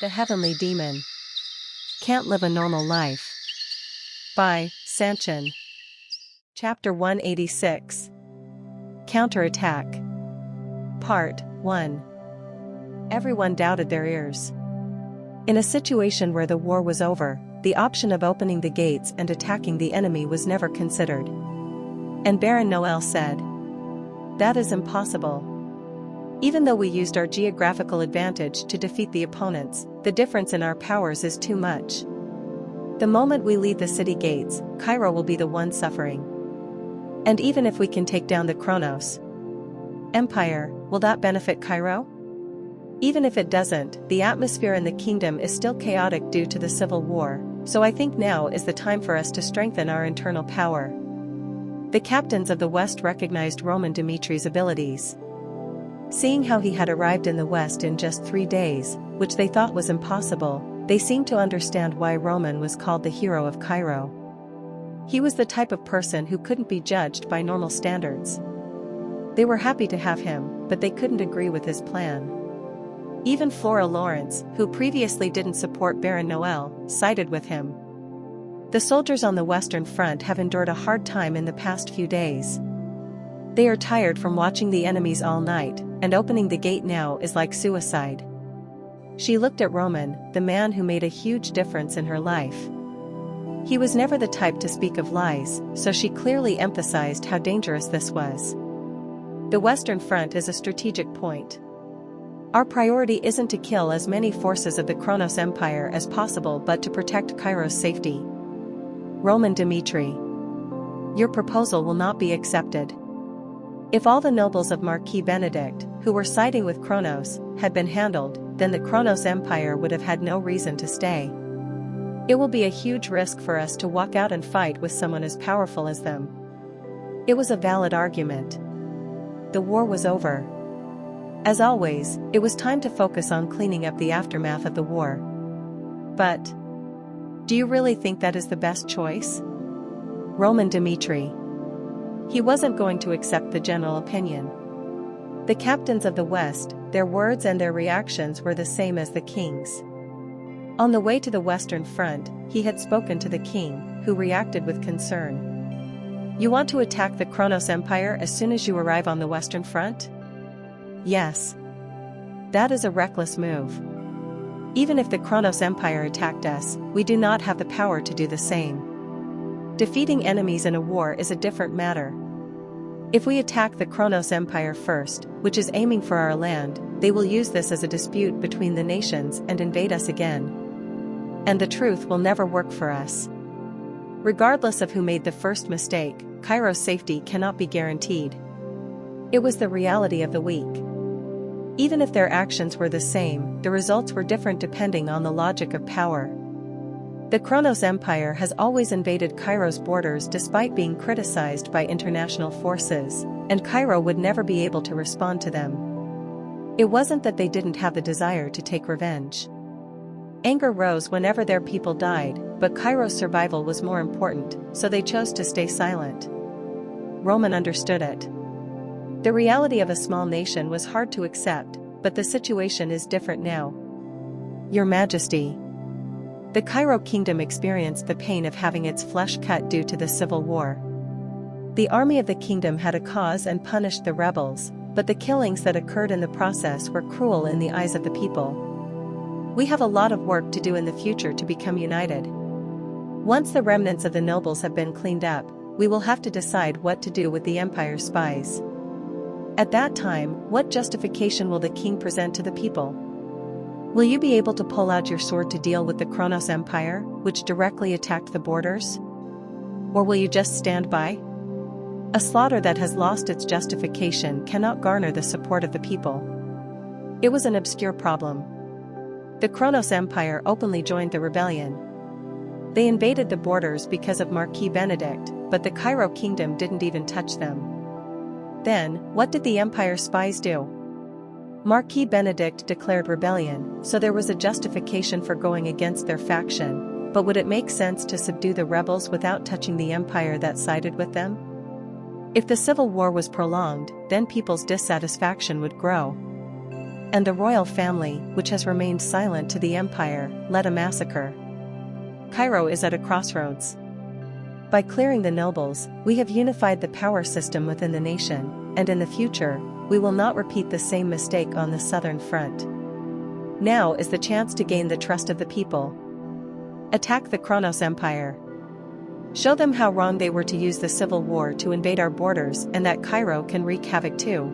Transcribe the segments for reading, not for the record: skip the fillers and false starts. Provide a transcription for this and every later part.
The Heavenly Demon. Can't Live a Normal Life. By Sanchin. Chapter 186. Counterattack. Part 1. Everyone doubted their ears. In a situation where the war was over, the option of opening the gates and attacking the enemy was never considered. And Baron Noel said, "That is impossible. Even though we used our geographical advantage to defeat the opponents, the difference in our powers is too much. The moment we leave the city gates, Cairo will be the one suffering. And even if we can take down the Kronos Empire, will that benefit Cairo? Even if it doesn't, the atmosphere in the kingdom is still chaotic due to the civil war, so I think now is the time for us to strengthen our internal power." The captains of the West recognized Roman Dimitri's abilities. Seeing how he had arrived in the West in just 3 days, which they thought was impossible, they seemed to understand why Roman was called the hero of Cairo. He was the type of person who couldn't be judged by normal standards. They were happy to have him, but they couldn't agree with his plan. Even Flora Lawrence, who previously didn't support Baron Noel, sided with him. The soldiers on the Western Front have endured a hard time in the past few days. They are tired from watching the enemies all night, and opening the gate now is like suicide. She looked at Roman, the man who made a huge difference in her life. He was never the type to speak of lies, so she clearly emphasized how dangerous this was. The Western Front is a strategic point. Our priority isn't to kill as many forces of the Kronos Empire as possible but to protect Cairo's safety. Roman Dimitri. Your proposal will not be accepted. If all the nobles of Marquis Benedict, who were siding with Kronos, had been handled, then the Kronos Empire would have had no reason to stay. It will be a huge risk for us to walk out and fight with someone as powerful as them. It was a valid argument. The war was over. As always, it was time to focus on cleaning up the aftermath of the war. But do you really think that is the best choice? Roman Dimitri. He wasn't going to accept the general opinion. The captains of the West, their words and their reactions were the same as the king's. On the way to the Western Front, he had spoken to the king, who reacted with concern. "You want to attack the Kronos Empire as soon as you arrive on the Western Front?" "Yes. That is a reckless move. Even if the Kronos Empire attacked us, we do not have the power to do the same. Defeating enemies in a war is a different matter. If we attack the Kronos Empire first, which is aiming for our land, they will use this as a dispute between the nations and invade us again. And the truth will never work for us. Regardless of who made the first mistake, Cairo's safety cannot be guaranteed." It was the reality of the week. Even if their actions were the same, the results were different depending on the logic of power. The Kronos Empire has always invaded Cairo's borders despite being criticized by international forces, and Cairo would never be able to respond to them. It wasn't that they didn't have the desire to take revenge. Anger rose whenever their people died, but Cairo's survival was more important, so they chose to stay silent. Roman understood it. The reality of a small nation was hard to accept, but the situation is different now. "Your Majesty." The Cairo kingdom experienced the pain of having its flesh cut due to the civil war. The army of the kingdom had a cause and punished the rebels, but the killings that occurred in the process were cruel in the eyes of the people. We have a lot of work to do in the future to become united. Once the remnants of the nobles have been cleaned up, we will have to decide what to do with the empire's spies. At that time, what justification will the king present to the people? Will you be able to pull out your sword to deal with the Kronos Empire, which directly attacked the borders? Or will you just stand by? A slaughter that has lost its justification cannot garner the support of the people. It was an obscure problem. The Kronos Empire openly joined the rebellion. They invaded the borders because of Marquis Benedict, but the Cairo kingdom didn't even touch them. Then, what did the Empire's spies do? Marquis Benedict declared rebellion, so there was a justification for going against their faction, but would it make sense to subdue the rebels without touching the empire that sided with them? If the civil war was prolonged, then people's dissatisfaction would grow. And the royal family, which has remained silent to the empire, led a massacre. Cairo is at a crossroads. By clearing the nobles, we have unified the power system within the nation, and in the future, we will not repeat the same mistake on the southern front. Now is the chance to gain the trust of the people. Attack the Kronos Empire. Show them how wrong they were to use the civil war to invade our borders and that Cairo can wreak havoc too.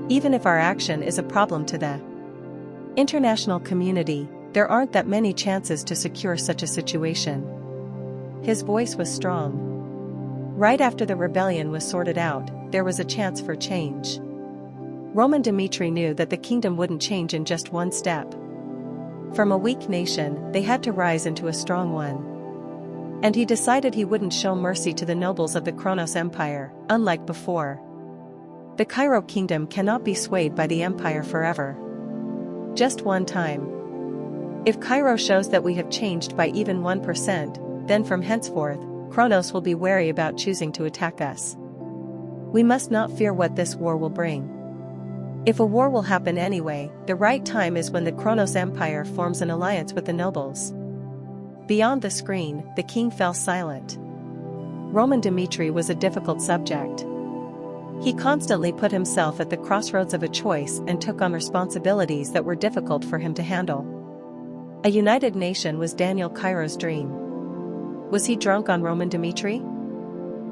Even if our action is a problem to the international community, there aren't that many chances to secure such a situation. His voice was strong. Right after the rebellion was sorted out, there was a chance for change. Roman Dmitri knew that the kingdom wouldn't change in just one step. From a weak nation, they had to rise into a strong one. And he decided he wouldn't show mercy to the nobles of the Kronos Empire, unlike before. The Cairo kingdom cannot be swayed by the empire forever. Just one time. If Cairo shows that we have changed by even 1%, then from henceforth, Kronos will be wary about choosing to attack us. We must not fear what this war will bring. If a war will happen anyway, the right time is when the Kronos Empire forms an alliance with the nobles. Beyond the screen, the king fell silent. Roman Dmitri was a difficult subject. He constantly put himself at the crossroads of a choice and took on responsibilities that were difficult for him to handle. A united nation was Daniel Cairo's dream. Was he drunk on Roman Dmitri?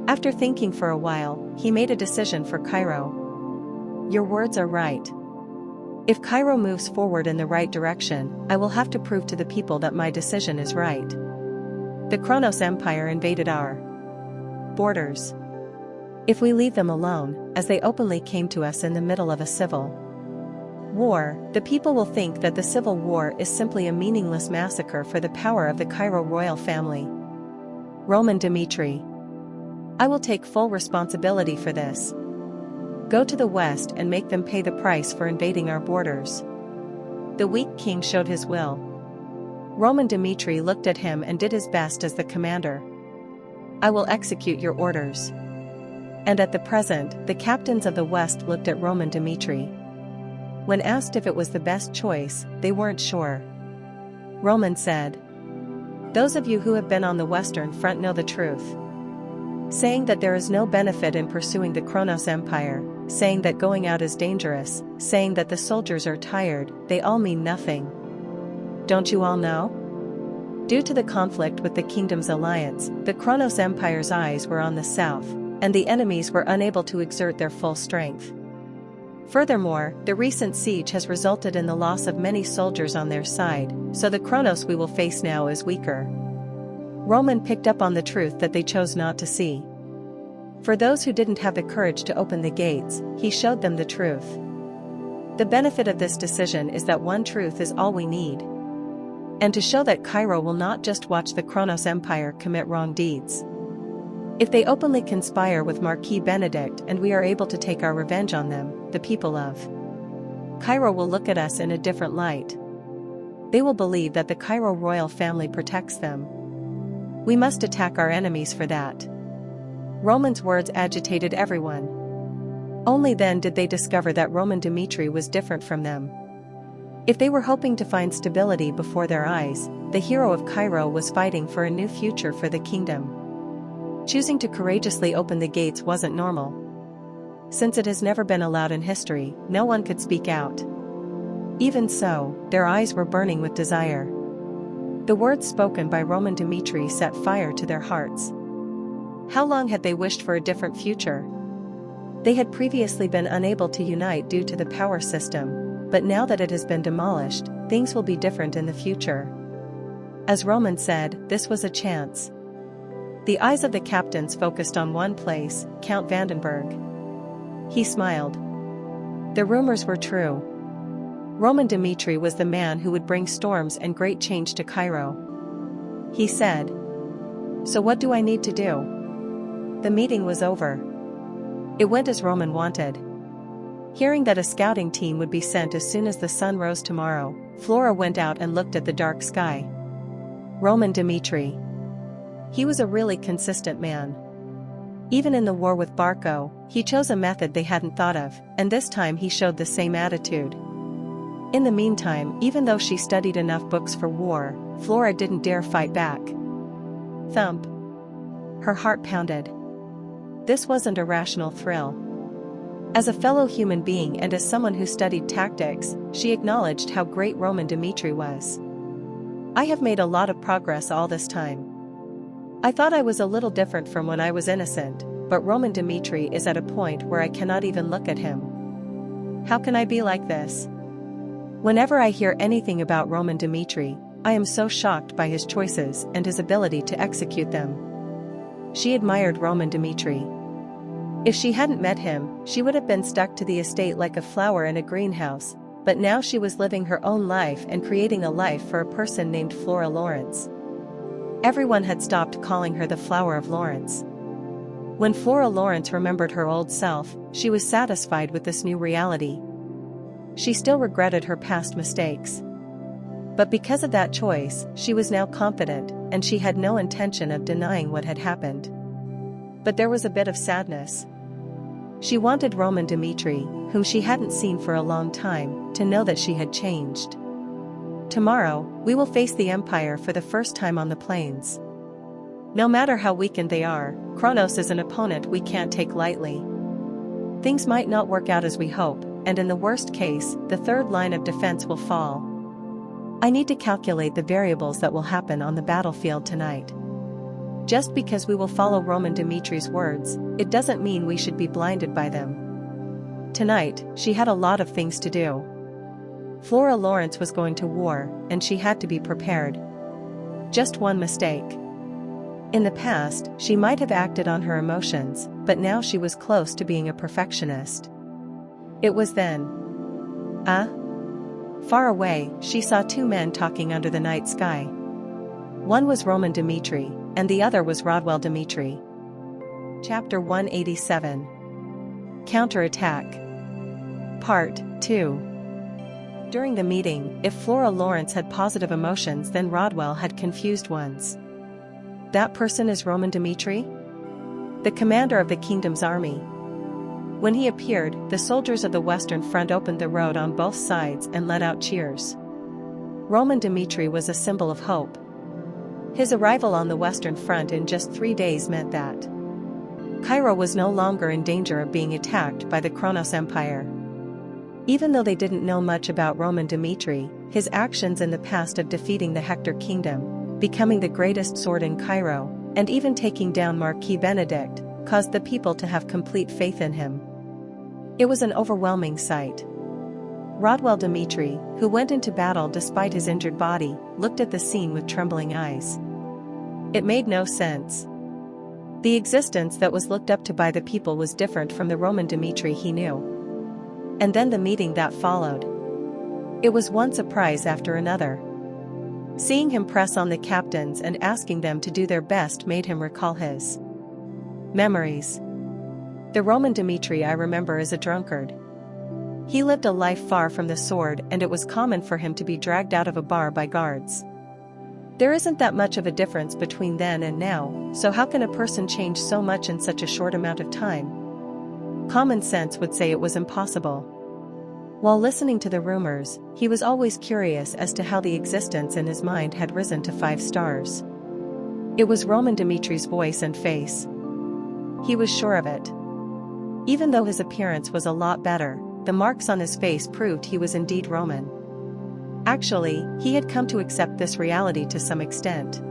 After thinking for a while, he made a decision for Cairo. Your words are right. If Cairo moves forward in the right direction, I will have to prove to the people that my decision is right. The Kronos Empire invaded our borders. If we leave them alone, as they openly came to us in the middle of a civil war, the people will think that the civil war is simply a meaningless massacre for the power of the Cairo royal family. Roman Dmitri. I will take full responsibility for this. Go to the west and make them pay the price for invading our borders. The weak king showed his will. Roman Dmitri looked at him and did his best as the commander. I will execute your orders. And at the present, the captains of the west looked at Roman Dmitri. When asked if it was the best choice, they weren't sure. Roman said, "Those of you who have been on the western front know the truth. Saying that there is no benefit in pursuing the Kronos Empire, saying that going out is dangerous, saying that the soldiers are tired, they all mean nothing. Don't you all know? Due to the conflict with the kingdom's alliance, the Kronos Empire's eyes were on the south, and the enemies were unable to exert their full strength. Furthermore, the recent siege has resulted in the loss of many soldiers on their side, so the Kronos we will face now is weaker." Roman picked up on the truth that they chose not to see. For those who didn't have the courage to open the gates, he showed them the truth. The benefit of this decision is that one truth is all we need. And to show that Cairo will not just watch the Kronos Empire commit wrong deeds. If they openly conspire with Marquis Benedict and we are able to take our revenge on them, the people of Cairo will look at us in a different light. They will believe that the Cairo royal family protects them. We must attack our enemies for that. Roman's words agitated everyone. Only then did they discover that Roman Dmitri was different from them. If they were hoping to find stability before their eyes, the hero of Cairo was fighting for a new future for the kingdom. Choosing to courageously open the gates wasn't normal. Since it has never been allowed in history, no one could speak out. Even so, their eyes were burning with desire. The words spoken by Roman Dmitri set fire to their hearts. How long had they wished for a different future? They had previously been unable to unite due to the power system, but now that it has been demolished, things will be different in the future. As Roman said, this was a chance. The eyes of the captains focused on one place, Count Vandenberg. He smiled. The rumors were true. Roman Dmitri was the man who would bring storms and great change to Cairo. He said, "So what do I need to do?" The meeting was over. It went as Roman wanted. Hearing that a scouting team would be sent as soon as the sun rose tomorrow, Flora went out and looked at the dark sky. Roman Dmitri. He was a really consistent man. Even in the war with Barco, he chose a method they hadn't thought of, and this time he showed the same attitude. In the meantime, even though she studied enough books for war, Flora didn't dare fight back. Thump. Her heart pounded. This wasn't a rational thrill. As a fellow human being and as someone who studied tactics, she acknowledged how great Roman Dmitri was. I have made a lot of progress all this time. I thought I was a little different from when I was innocent, but Roman Dmitri is at a point where I cannot even look at him. How can I be like this? Whenever I hear anything about Roman Dmitri, I am so shocked by his choices and his ability to execute them. She admired Roman Dmitri. If she hadn't met him, she would have been stuck to the estate like a flower in a greenhouse, but now she was living her own life and creating a life for a person named Flora Lawrence. Everyone had stopped calling her the Flower of Lawrence. When Flora Lawrence remembered her old self, she was satisfied with this new reality. She still regretted her past mistakes. But because of that choice, she was now confident, and she had no intention of denying what had happened. But there was a bit of sadness. She wanted Roman Dmitri, whom she hadn't seen for a long time, to know that she had changed. Tomorrow, we will face the Empire for the first time on the plains. No matter how weakened they are, Kronos is an opponent we can't take lightly. Things might not work out as we hope, and in the worst case, the third line of defense will fall. I need to calculate the variables that will happen on the battlefield tonight. Just because we will follow Roman Dmitri's words, it doesn't mean we should be blinded by them. Tonight, she had a lot of things to do. Flora Lawrence was going to war, and she had to be prepared. Just one mistake. In the past, she might have acted on her emotions, but now she was close to being a perfectionist. It was then. Far away, she saw two men talking under the night sky. One was Roman Dmitri, and the other was Rodwell Dmitri. Chapter 187. Counterattack. Part 2. During the meeting, if Flora Lawrence had positive emotions, then Rodwell had confused ones. That person is Roman Dmitri? The commander of the kingdom's army. When he appeared, the soldiers of the Western Front opened the road on both sides and let out cheers. Roman Dmitri was a symbol of hope. His arrival on the Western Front in just 3 days meant that Cairo was no longer in danger of being attacked by the Kronos Empire. Even though they didn't know much about Roman Dmitri, his actions in the past of defeating the Hector kingdom, becoming the greatest sword in Cairo, and even taking down Marquis Benedict, caused the people to have complete faith in him. It was an overwhelming sight. Rodwell Dmitri, who went into battle despite his injured body, looked at the scene with trembling eyes. It made no sense. The existence that was looked up to by the people was different from the Roman Dmitri he knew. And then the meeting that followed. It was one surprise after another. Seeing him press on the captains and asking them to do their best made him recall his memories. The Roman Dmitri I remember is a drunkard. He lived a life far from the sword, and it was common for him to be dragged out of a bar by guards. There isn't that much of a difference between then and now, so how can a person change so much in such a short amount of time? Common sense would say it was impossible. While listening to the rumors, he was always curious as to how the existence in his mind had risen to 5 stars. It was Roman Dmitri's voice and face. He was sure of it. Even though his appearance was a lot better, the marks on his face proved he was indeed Roman. Actually, he had come to accept this reality to some extent.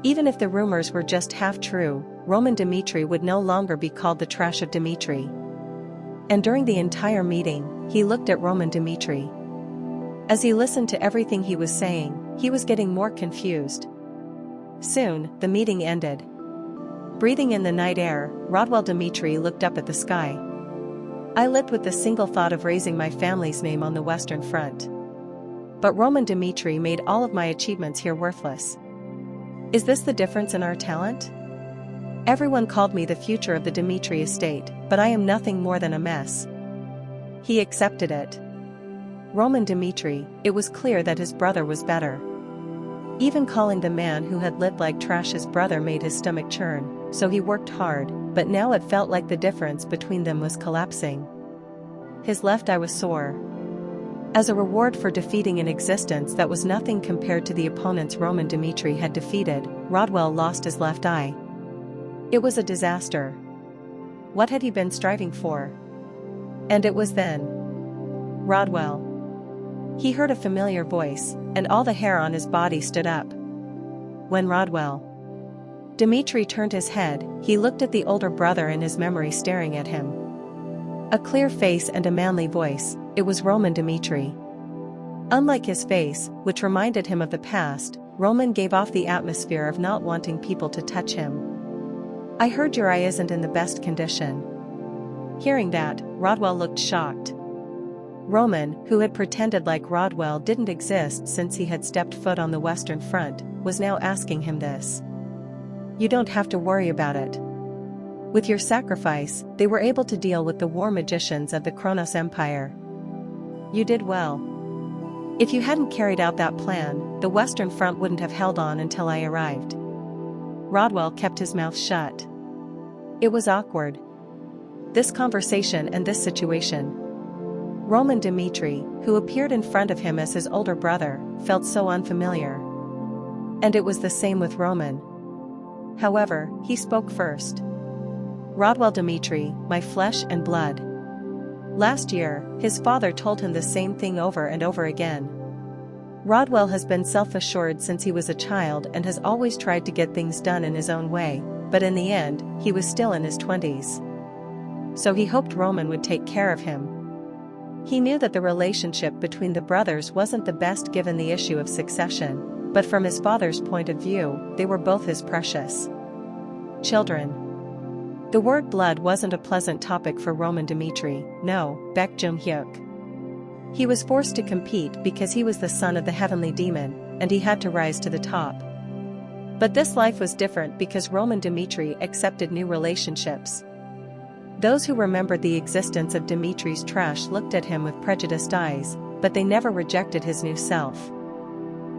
Even if the rumors were just half true, Roman Dmitri would no longer be called the trash of Dmitri. And during the entire meeting, he looked at Roman Dmitri. As he listened to everything he was saying, he was getting more confused. Soon, the meeting ended. Breathing in the night air, Rodwell Dmitri looked up at the sky. I lived with the single thought of raising my family's name on the Western Front. But Roman Dmitri made all of my achievements here worthless. Is this the difference in our talent? Everyone called me the future of the Dmitri estate, but I am nothing more than a mess. He accepted it. Roman Dmitri, it was clear that his brother was better. Even calling the man who had lived like trash his brother made his stomach churn, so he worked hard, but now it felt like the difference between them was collapsing. His left eye was sore. As a reward for defeating an existence that was nothing compared to the opponents Roman Dmitri had defeated, Rodwell lost his left eye. It was a disaster. What had he been striving for? And it was then. Rodwell. He heard a familiar voice, and all the hair on his body stood up. When Rodwell. Dmitri turned his head, he looked at the older brother in his memory staring at him. A clear face and a manly voice, it was Roman Dmitri. Unlike his face, which reminded him of the past, Roman gave off the atmosphere of not wanting people to touch him. I heard your eye isn't in the best condition. Hearing that, Rodwell looked shocked. Roman, who had pretended like Rodwell didn't exist since he had stepped foot on the Western Front, was now asking him this. You don't have to worry about it. With your sacrifice, they were able to deal with the war magicians of the Kronos Empire. You did well. If you hadn't carried out that plan, the Western Front wouldn't have held on until I arrived. Rodwell kept his mouth shut. It was awkward. This conversation and this situation. Roman Dmitri, who appeared in front of him as his older brother, felt so unfamiliar. And it was the same with Roman. However, he spoke first. Rodwell Dmitri, my flesh and blood. Last year, his father told him the same thing over and over again. Rodwell has been self-assured since he was a child and has always tried to get things done in his own way, but in the end, he was still in his 20s. So he hoped Roman would take care of him. He knew that the relationship between the brothers wasn't the best given the issue of succession, but from his father's point of view, they were both his precious children. The word blood wasn't a pleasant topic for Roman Dmitri, no, Baek Jung-hyuk. He was forced to compete because he was the son of the heavenly demon, and he had to rise to the top. But this life was different because Roman Dmitri accepted new relationships. Those who remembered the existence of Dmitri's trash looked at him with prejudiced eyes, but they never rejected his new self.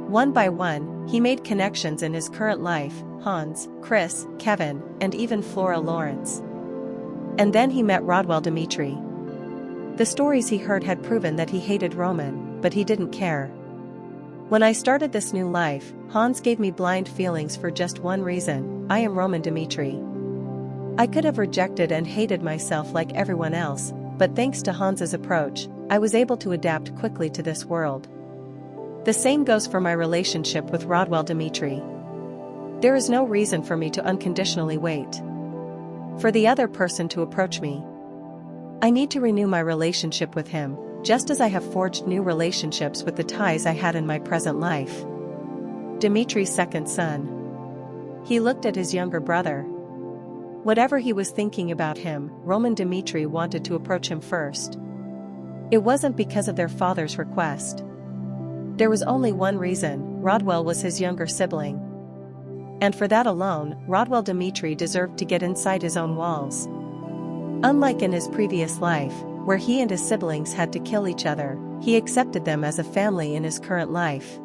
One by one, he made connections in his current life, Hans, Chris, Kevin, and even Flora Lawrence. And then he met Rodwell Dmitri. The stories he heard had proven that he hated Roman, but he didn't care. When I started this new life, Hans gave me blind feelings for just one reason, I am Roman Dmitri. I could have rejected and hated myself like everyone else, but thanks to Hans's approach, I was able to adapt quickly to this world. The same goes for my relationship with Rodwell Dmitri. There is no reason for me to unconditionally wait for the other person to approach me. I need to renew my relationship with him, just as I have forged new relationships with the ties I had in my present life. Dmitri's second son. He looked at his younger brother. Whatever he was thinking about him, Roman Dmitri wanted to approach him first. It wasn't because of their father's request. There was only one reason, Rodwell was his younger sibling. And for that alone, Rodwell Dmitri deserved to get inside his own walls. Unlike in his previous life, where he and his siblings had to kill each other, he accepted them as a family in his current life.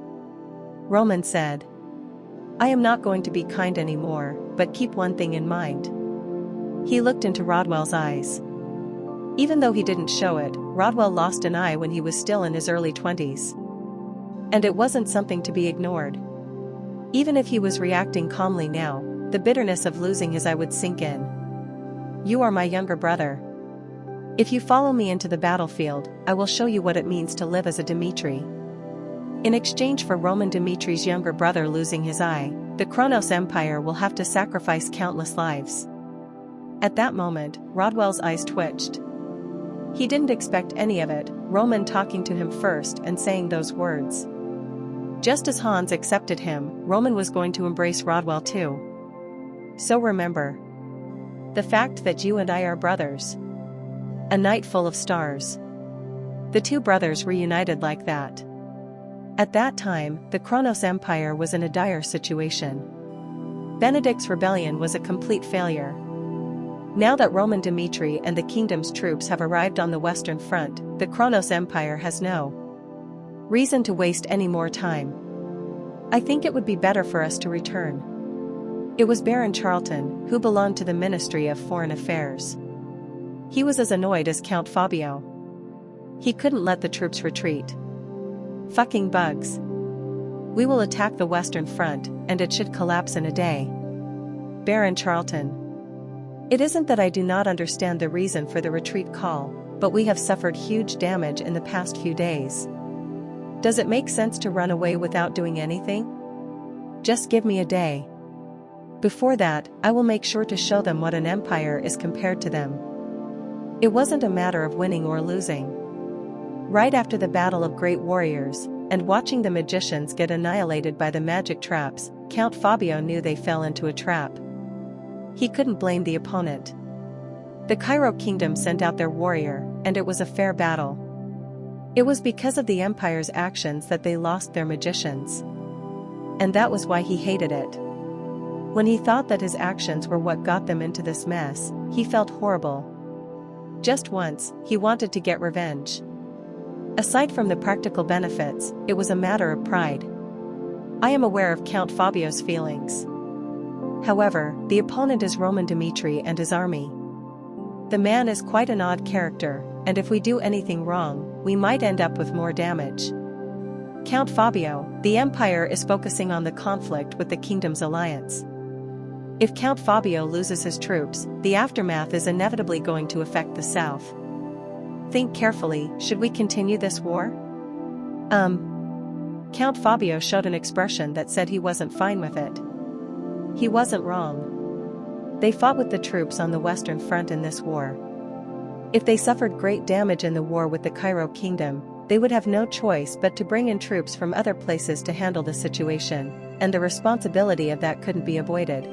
Roman said, I am not going to be kind anymore, but keep one thing in mind. He looked into Rodwell's eyes. Even though he didn't show it, Rodwell lost an eye when he was still in his early 20s. And it wasn't something to be ignored. Even if he was reacting calmly now, the bitterness of losing his eye would sink in. You are my younger brother. If you follow me into the battlefield, I will show you what it means to live as a Dmitri. In exchange for Roman Dmitri's younger brother losing his eye, the Kronos Empire will have to sacrifice countless lives. At that moment, Rodwell's eyes twitched. He didn't expect any of it, Roman talking to him first and saying those words. Just as Hans accepted him, Roman was going to embrace Rodwell too. So remember the fact that you and I are brothers. A night full of stars. The two brothers reunited like that. At that time, the Kronos Empire was in a dire situation. Benedict's rebellion was a complete failure. Now that Roman Dmitri and the kingdom's troops have arrived on the Western Front, the Kronos Empire has no reason to waste any more time. I think it would be better for us to return. It was Baron Charlton, who belonged to the Ministry of Foreign Affairs. He was as annoyed as Count Fabio. He couldn't let the troops retreat. Fucking bugs. We will attack the Western Front, and it should collapse in a day. Baron Charlton. It isn't that I do not understand the reason for the retreat call, but we have suffered huge damage in the past few days. Does it make sense to run away without doing anything? Just give me a day. Before that, I will make sure to show them what an empire is compared to them. It wasn't a matter of winning or losing. Right after the Battle of Great Warriors, and watching the magicians get annihilated by the magic traps, Count Fabio knew they fell into a trap. He couldn't blame the opponent. The Cairo Kingdom sent out their warrior, and it was a fair battle. It was because of the empire's actions that they lost their magicians. And that was why he hated it. When he thought that his actions were what got them into this mess, he felt horrible. Just once, he wanted to get revenge. Aside from the practical benefits, it was a matter of pride. I am aware of Count Fabio's feelings. However, the opponent is Roman Dimitri and his army. The man is quite an odd character, and if we do anything wrong, we might end up with more damage. Count Fabio, the empire is focusing on the conflict with the kingdom's alliance. If Count Fabio loses his troops, the aftermath is inevitably going to affect the south. Think carefully, should we continue this war? Count Fabio showed an expression that said he wasn't fine with it. He wasn't wrong. They fought with the troops on the Western Front in this war. If they suffered great damage in the war with the Cairo Kingdom, they would have no choice but to bring in troops from other places to handle the situation, and the responsibility of that couldn't be avoided.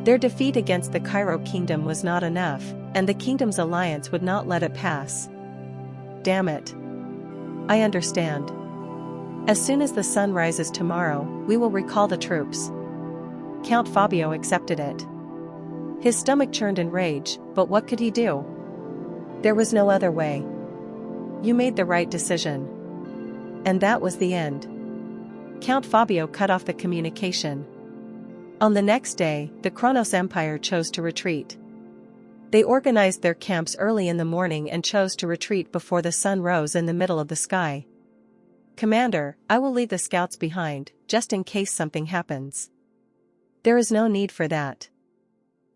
Their defeat against the Cairo Kingdom was not enough, and the kingdom's alliance would not let it pass. Damn it. I understand. As soon as the sun rises tomorrow, we will recall the troops. Count Fabio accepted it. His stomach churned in rage, but what could he do? There was no other way. You made the right decision. And that was the end. Count Fabio cut off the communication. On the next day, the Kronos Empire chose to retreat. They organized their camps early in the morning and chose to retreat before the sun rose in the middle of the sky. Commander, I will leave the scouts behind, just in case something happens. There is no need for that.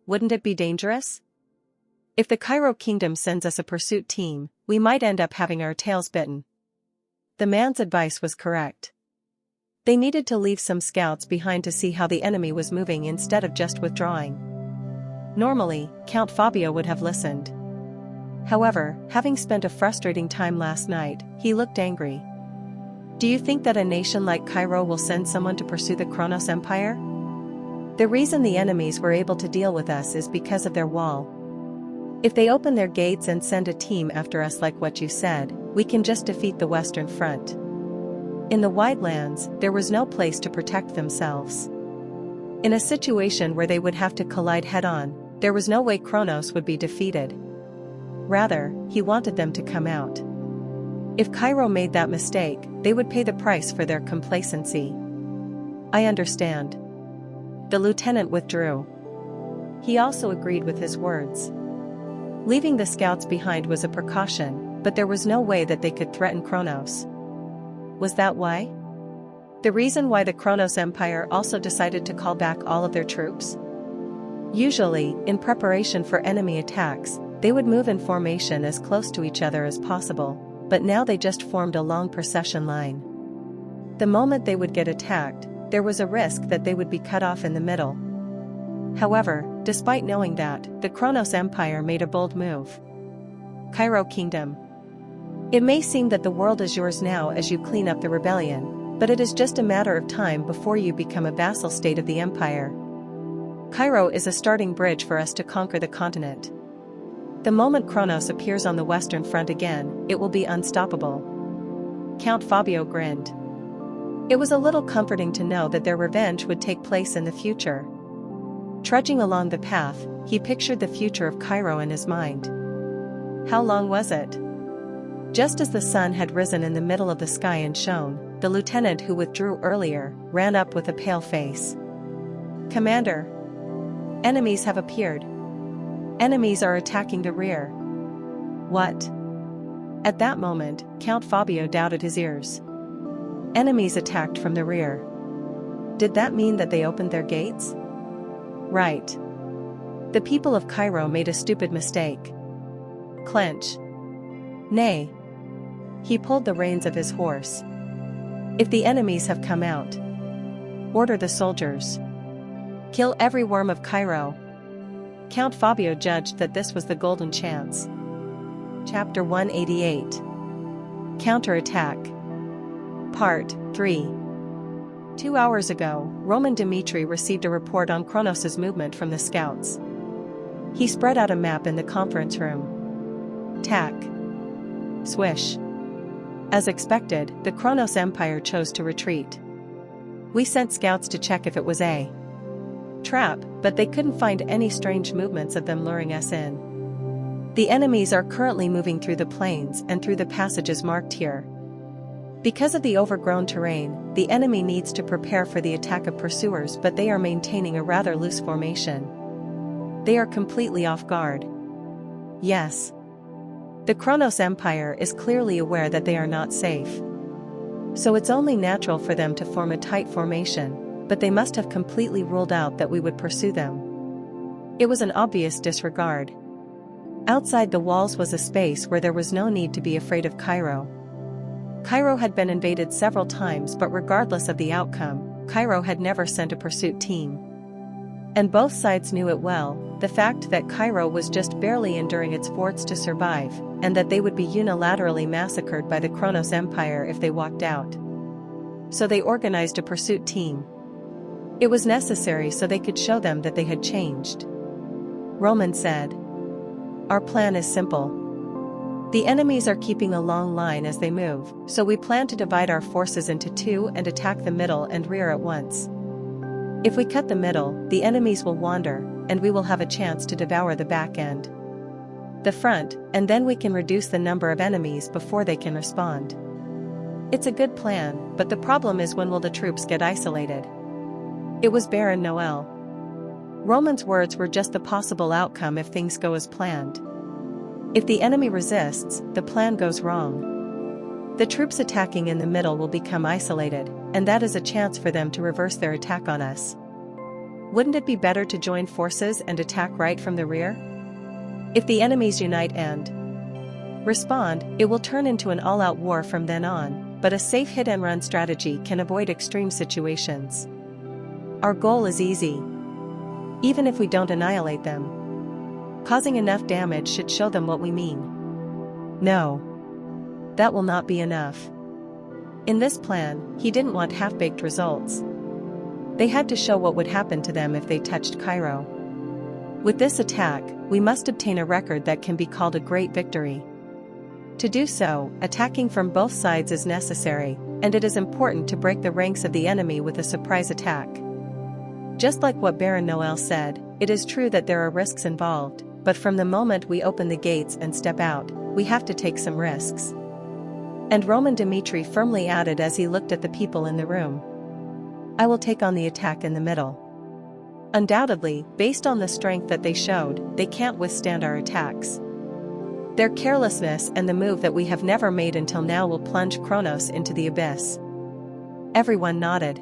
Wouldn't it be dangerous? If the Cairo Kingdom sends us a pursuit team, we might end up having our tails bitten. The man's advice was correct. They needed to leave some scouts behind to see how the enemy was moving instead of just withdrawing. Normally, Count Fabio would have listened. However, having spent a frustrating time last night, he looked angry. Do you think that a nation like Cairo will send someone to pursue the Kronos Empire? The reason the enemies were able to deal with us is because of their wall. If they open their gates and send a team after us like what you said, we can just defeat the Western Front. In the wide lands, there was no place to protect themselves. In a situation where they would have to collide head-on, there was no way Kronos would be defeated. Rather, he wanted them to come out. If Cairo made that mistake, they would pay the price for their complacency. I understand. The lieutenant withdrew. He also agreed with his words. Leaving the scouts behind was a precaution, but there was no way that they could threaten Kronos. Was that why? The reason why the Kronos Empire also decided to call back all of their troops? Usually, in preparation for enemy attacks, they would move in formation as close to each other as possible, but now they just formed a long procession line. The moment they would get attacked, there was a risk that they would be cut off in the middle. However, despite knowing that, the Kronos Empire made a bold move. Cairo Kingdom. It may seem that the world is yours now as you clean up the rebellion, but it is just a matter of time before you become a vassal state of the empire. Cairo is a starting bridge for us to conquer the continent. The moment Kronos appears on the Western Front again, it will be unstoppable. Count Fabio grinned. It was a little comforting to know that their revenge would take place in the future. Trudging along the path, he pictured the future of Cairo in his mind. How long was it? Just as the sun had risen in the middle of the sky and shone, the lieutenant who withdrew earlier ran up with a pale face. Commander! Enemies have appeared. Enemies are attacking the rear. What? At that moment, Count Fabio doubted his ears. Enemies attacked from the rear. Did that mean that they opened their gates? Right. The people of Cairo made a stupid mistake. Clench. Nay. He pulled the reins of his horse. If the enemies have come out, order the soldiers. Kill every worm of Cairo. Count Fabio judged that this was the golden chance. Chapter 188. Counterattack. Part 3. 2 hours ago, Roman Dmitri received a report on Kronos' movement from the scouts. He spread out a map in the conference room. Tack. Swish. As expected, the Kronos Empire chose to retreat. We sent scouts to check if it was a trap, but they couldn't find any strange movements of them luring us in. The enemies are currently moving through the plains and through the passages marked here. Because of the overgrown terrain, the enemy needs to prepare for the attack of pursuers, but they are maintaining a rather loose formation. They are completely off guard. Yes. The Kronos Empire is clearly aware that they are not safe. So it's only natural for them to form a tight formation, but they must have completely ruled out that we would pursue them. It was an obvious disregard. Outside the walls was a space where there was no need to be afraid of Cairo. Cairo had been invaded several times, but regardless of the outcome, Cairo had never sent a pursuit team. And both sides knew it well, the fact that Cairo was just barely enduring its forts to survive, and that they would be unilaterally massacred by the Kronos Empire if they walked out. So they organized a pursuit team. It was necessary so they could show them that they had changed. Roman said, "Our plan is simple. The enemies are keeping a long line as they move, so we plan to divide our forces into two and attack the middle and rear at once. If we cut the middle, the enemies will wander, and we will have a chance to devour the back end. The front, and then we can reduce the number of enemies before they can respond." It's a good plan, but the problem is, when will the troops get isolated? It was Baron Noel. Roman's words were just the possible outcome if things go as planned. If the enemy resists, the plan goes wrong. The troops attacking in the middle will become isolated, and that is a chance for them to reverse their attack on us. Wouldn't it be better to join forces and attack right from the rear? If the enemies unite and respond, it will turn into an all-out war from then on, but a safe hit-and-run strategy can avoid extreme situations. Our goal is easy. Even if we don't annihilate them, causing enough damage should show them what we mean. No. That will not be enough. In this plan, he didn't want half-baked results. They had to show what would happen to them if they touched Cairo. With this attack, we must obtain a record that can be called a great victory. To do so, attacking from both sides is necessary, and it is important to break the ranks of the enemy with a surprise attack. Just like what Baron Noel said, it is true that there are risks involved, but from the moment we open the gates and step out, we have to take some risks. And Roman Dmitri firmly added as he looked at the people in the room, "I will take on the attack in the middle." Undoubtedly, based on the strength that they showed, they can't withstand our attacks. Their carelessness and the move that we have never made until now will plunge Kronos into the abyss. Everyone nodded.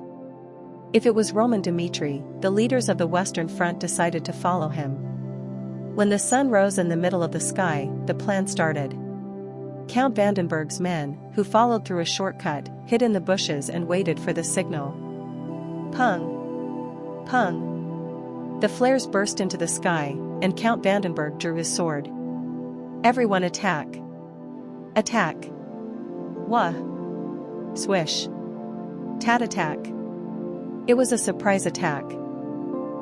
If it was Roman Dmitri, the leaders of the Western Front decided to follow him. When the sun rose in the middle of the sky, the plan started. Count Vandenberg's men, who followed through a shortcut, hid in the bushes and waited for the signal. Pung! Pung! The flares burst into the sky, and Count Vandenberg drew his sword. "Everyone attack! Attack! Wah! Swish! Tat-attack!" It was a surprise attack.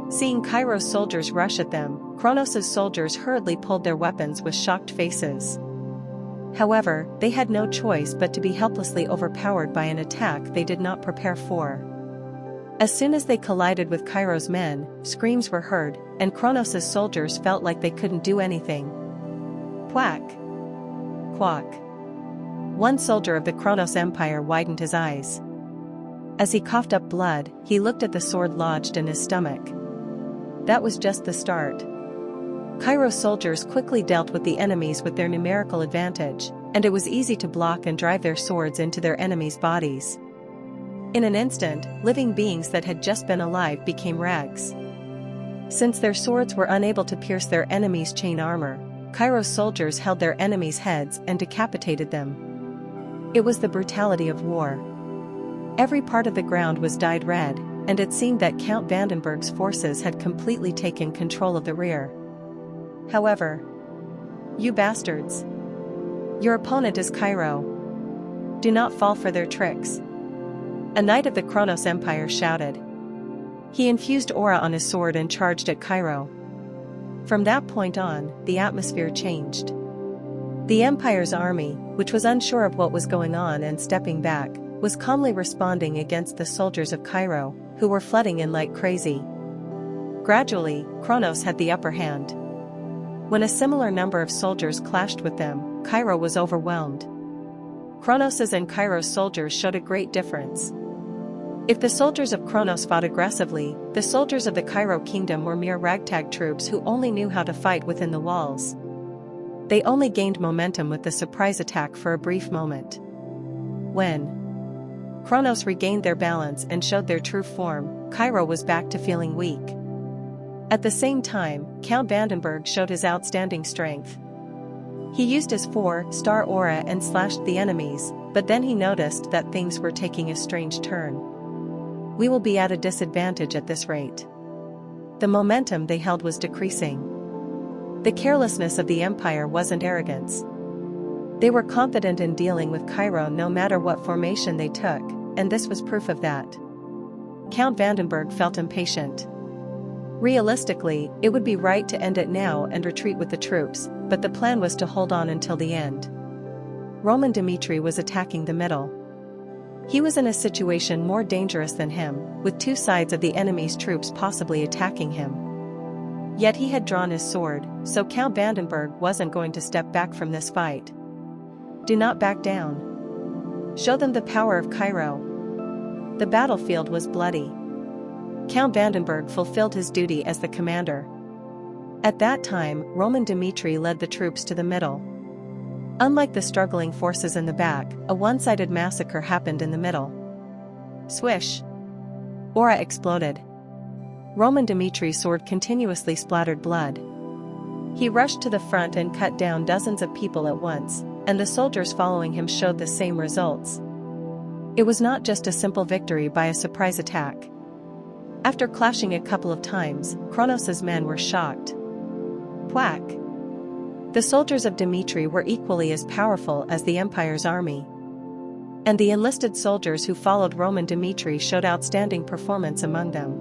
Seeing Cairo's soldiers rush at them, Kronos' soldiers hurriedly pulled their weapons with shocked faces. However, they had no choice but to be helplessly overpowered by an attack they did not prepare for. As soon as they collided with Cairo's men, screams were heard, and Kronos' soldiers felt like they couldn't do anything. Quack! Quack! One soldier of the Kronos Empire widened his eyes. As he coughed up blood, he looked at the sword lodged in his stomach. That was just the start. Cairo's soldiers quickly dealt with the enemies with their numerical advantage, and it was easy to block and drive their swords into their enemies' bodies. In an instant, living beings that had just been alive became rags. Since their swords were unable to pierce their enemies' chain armor, Cairo's soldiers held their enemies' heads and decapitated them. It was the brutality of war. Every part of the ground was dyed red, and it seemed that Count Vandenberg's forces had completely taken control of the rear. However, "You bastards! Your opponent is Cairo. Do not fall for their tricks," a knight of the Kronos Empire shouted. He infused aura on his sword and charged at Cairo. From that point on, the atmosphere changed. The Empire's army, which was unsure of what was going on and stepping back, was calmly responding against the soldiers of Cairo, who were flooding in like crazy. Gradually, Kronos had the upper hand. When a similar number of soldiers clashed with them, Cairo was overwhelmed. Kronos's and Cairo's soldiers showed a great difference. If the soldiers of Kronos fought aggressively, the soldiers of the Cairo kingdom were mere ragtag troops who only knew how to fight within the walls. They only gained momentum with the surprise attack for a brief moment. When Kronos regained their balance and showed their true form, Cairo was back to feeling weak. At the same time, Count Vandenberg showed his outstanding strength. He used his 4-star aura and slashed the enemies, but then he noticed that things were taking a strange turn. We will be at a disadvantage at this rate. The momentum they held was decreasing. The carelessness of the Empire wasn't arrogance. They were confident in dealing with Cairo no matter what formation they took, and this was proof of that. Count Vandenberg felt impatient. Realistically, it would be right to end it now and retreat with the troops, but the plan was to hold on until the end. Roman Dmitri was attacking the middle. He was in a situation more dangerous than him, with two sides of the enemy's troops possibly attacking him. Yet he had drawn his sword, so Count Vandenberg wasn't going to step back from this fight. Do not back down. Show them the power of Cairo. The battlefield was bloody. Count Vandenberg fulfilled his duty as the commander. At that time, Roman Dmitri led the troops to the middle. Unlike the struggling forces in the back, a one-sided massacre happened in the middle. Swish! Aura exploded. Roman Dmitri's sword continuously splattered blood. He rushed to the front and cut down dozens of people at once, and the soldiers following him showed the same results. It was not just a simple victory by a surprise attack. After clashing a couple of times, Kronos's men were shocked. Whack! The soldiers of Dmitri were equally as powerful as the Empire's army. And the enlisted soldiers who followed Roman Dmitri showed outstanding performance among them.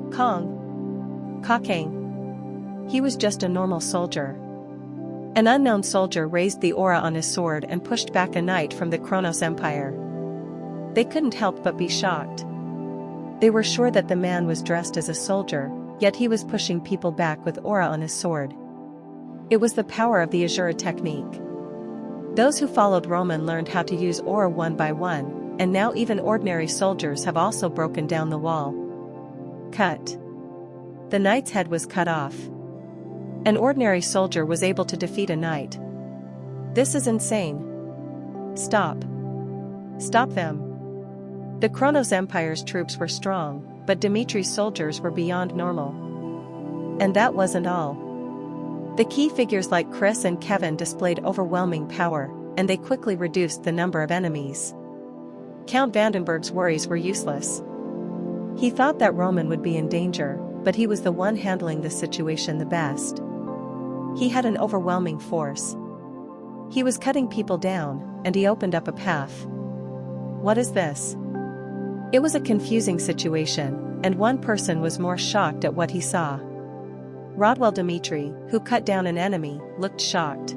Kakang. He was just a normal soldier. An unknown soldier raised the aura on his sword and pushed back a knight from the Kronos Empire. They couldn't help but be shocked. They were sure that the man was dressed as a soldier, yet he was pushing people back with aura on his sword. It was the power of the Azura technique. Those who followed Roman learned how to use aura one by one, and now even ordinary soldiers have also broken down the wall. Cut. The knight's head was cut off. An ordinary soldier was able to defeat a knight. This is insane. Stop. Stop them. The Kronos Empire's troops were strong, but Dmitri's soldiers were beyond normal. And that wasn't all. The key figures like Chris and Kevin displayed overwhelming power, and they quickly reduced the number of enemies. Count Vandenberg's worries were useless. He thought that Roman would be in danger, but he was the one handling the situation the best. He had an overwhelming force. He was cutting people down, and he opened up a path. What is this? It was a confusing situation, and one person was more shocked at what he saw. Rodwell Dmitri, who cut down an enemy, looked shocked.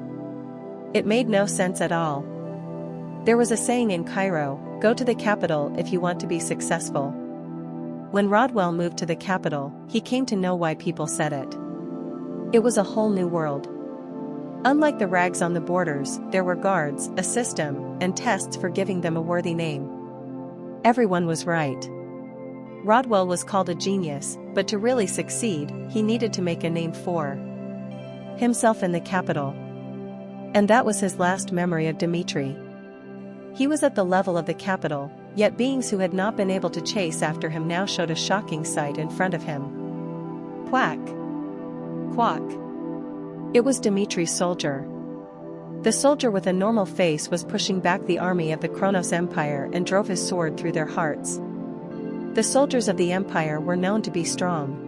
It made no sense at all. There was a saying in Cairo, "Go to the capital if you want to be successful." When Rodwell moved to the capital, he came to know why people said it. It was a whole new world. Unlike the rags on the borders, there were guards, a system, and tests for giving them a worthy name. Everyone was right. Rodwell was called a genius, but to really succeed, he needed to make a name for himself in the capital. And that was his last memory of Dmitri. He was at the level of the capital, yet beings who had not been able to chase after him now showed a shocking sight in front of him. Quack! Quack! It was Dmitri's soldier. The soldier with a normal face was pushing back the army of the Kronos Empire and drove his sword through their hearts. The soldiers of the Empire were known to be strong.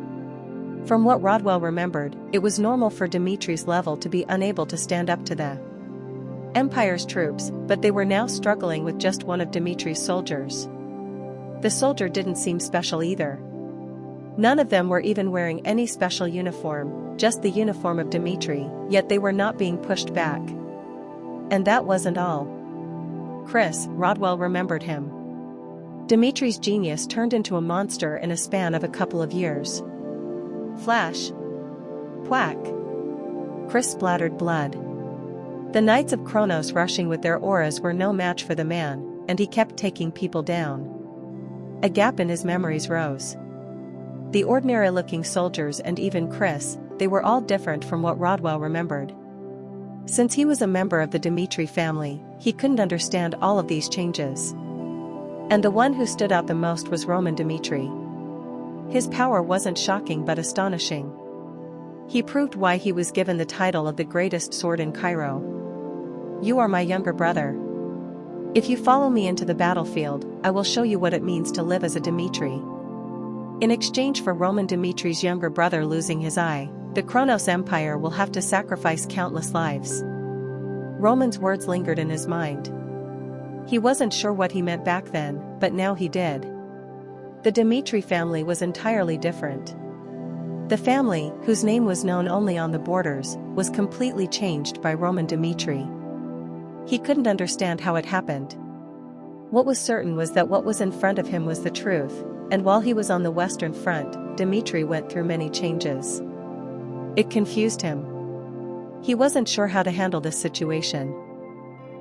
From what Rodwell remembered, it was normal for Dmitri's level to be unable to stand up to the Empire's troops, but they were now struggling with just one of Dmitri's soldiers. The soldier didn't seem special either. None of them were even wearing any special uniform, just the uniform of Dmitri, yet they were not being pushed back. And that wasn't all. Chris, Rodwell remembered him. Dmitri's genius turned into a monster in a span of a couple of years. Flash! Quack! Chris splattered blood. The Knights of Kronos rushing with their auras were no match for the man, and he kept taking people down. A gap in his memories rose. The ordinary-looking soldiers and even Chris, they were all different from what Rodwell remembered. Since he was a member of the Dmitri family, he couldn't understand all of these changes. And the one who stood out the most was Roman Dmitri. His power wasn't shocking but astonishing. He proved why he was given the title of the greatest sword in Cairo. You are my younger brother. If you follow me into the battlefield, I will show you what it means to live as a Dmitri. In exchange for Roman Dmitri's younger brother losing his eye, the Kronos Empire will have to sacrifice countless lives. Roman's words lingered in his mind. He wasn't sure what he meant back then, but now he did. The Dmitri family was entirely different. The family, whose name was known only on the borders, was completely changed by Roman Dmitri. He couldn't understand how it happened. What was certain was that what was in front of him was the truth, and while he was on the Western Front, Dmitri went through many changes. It confused him. He wasn't sure how to handle this situation.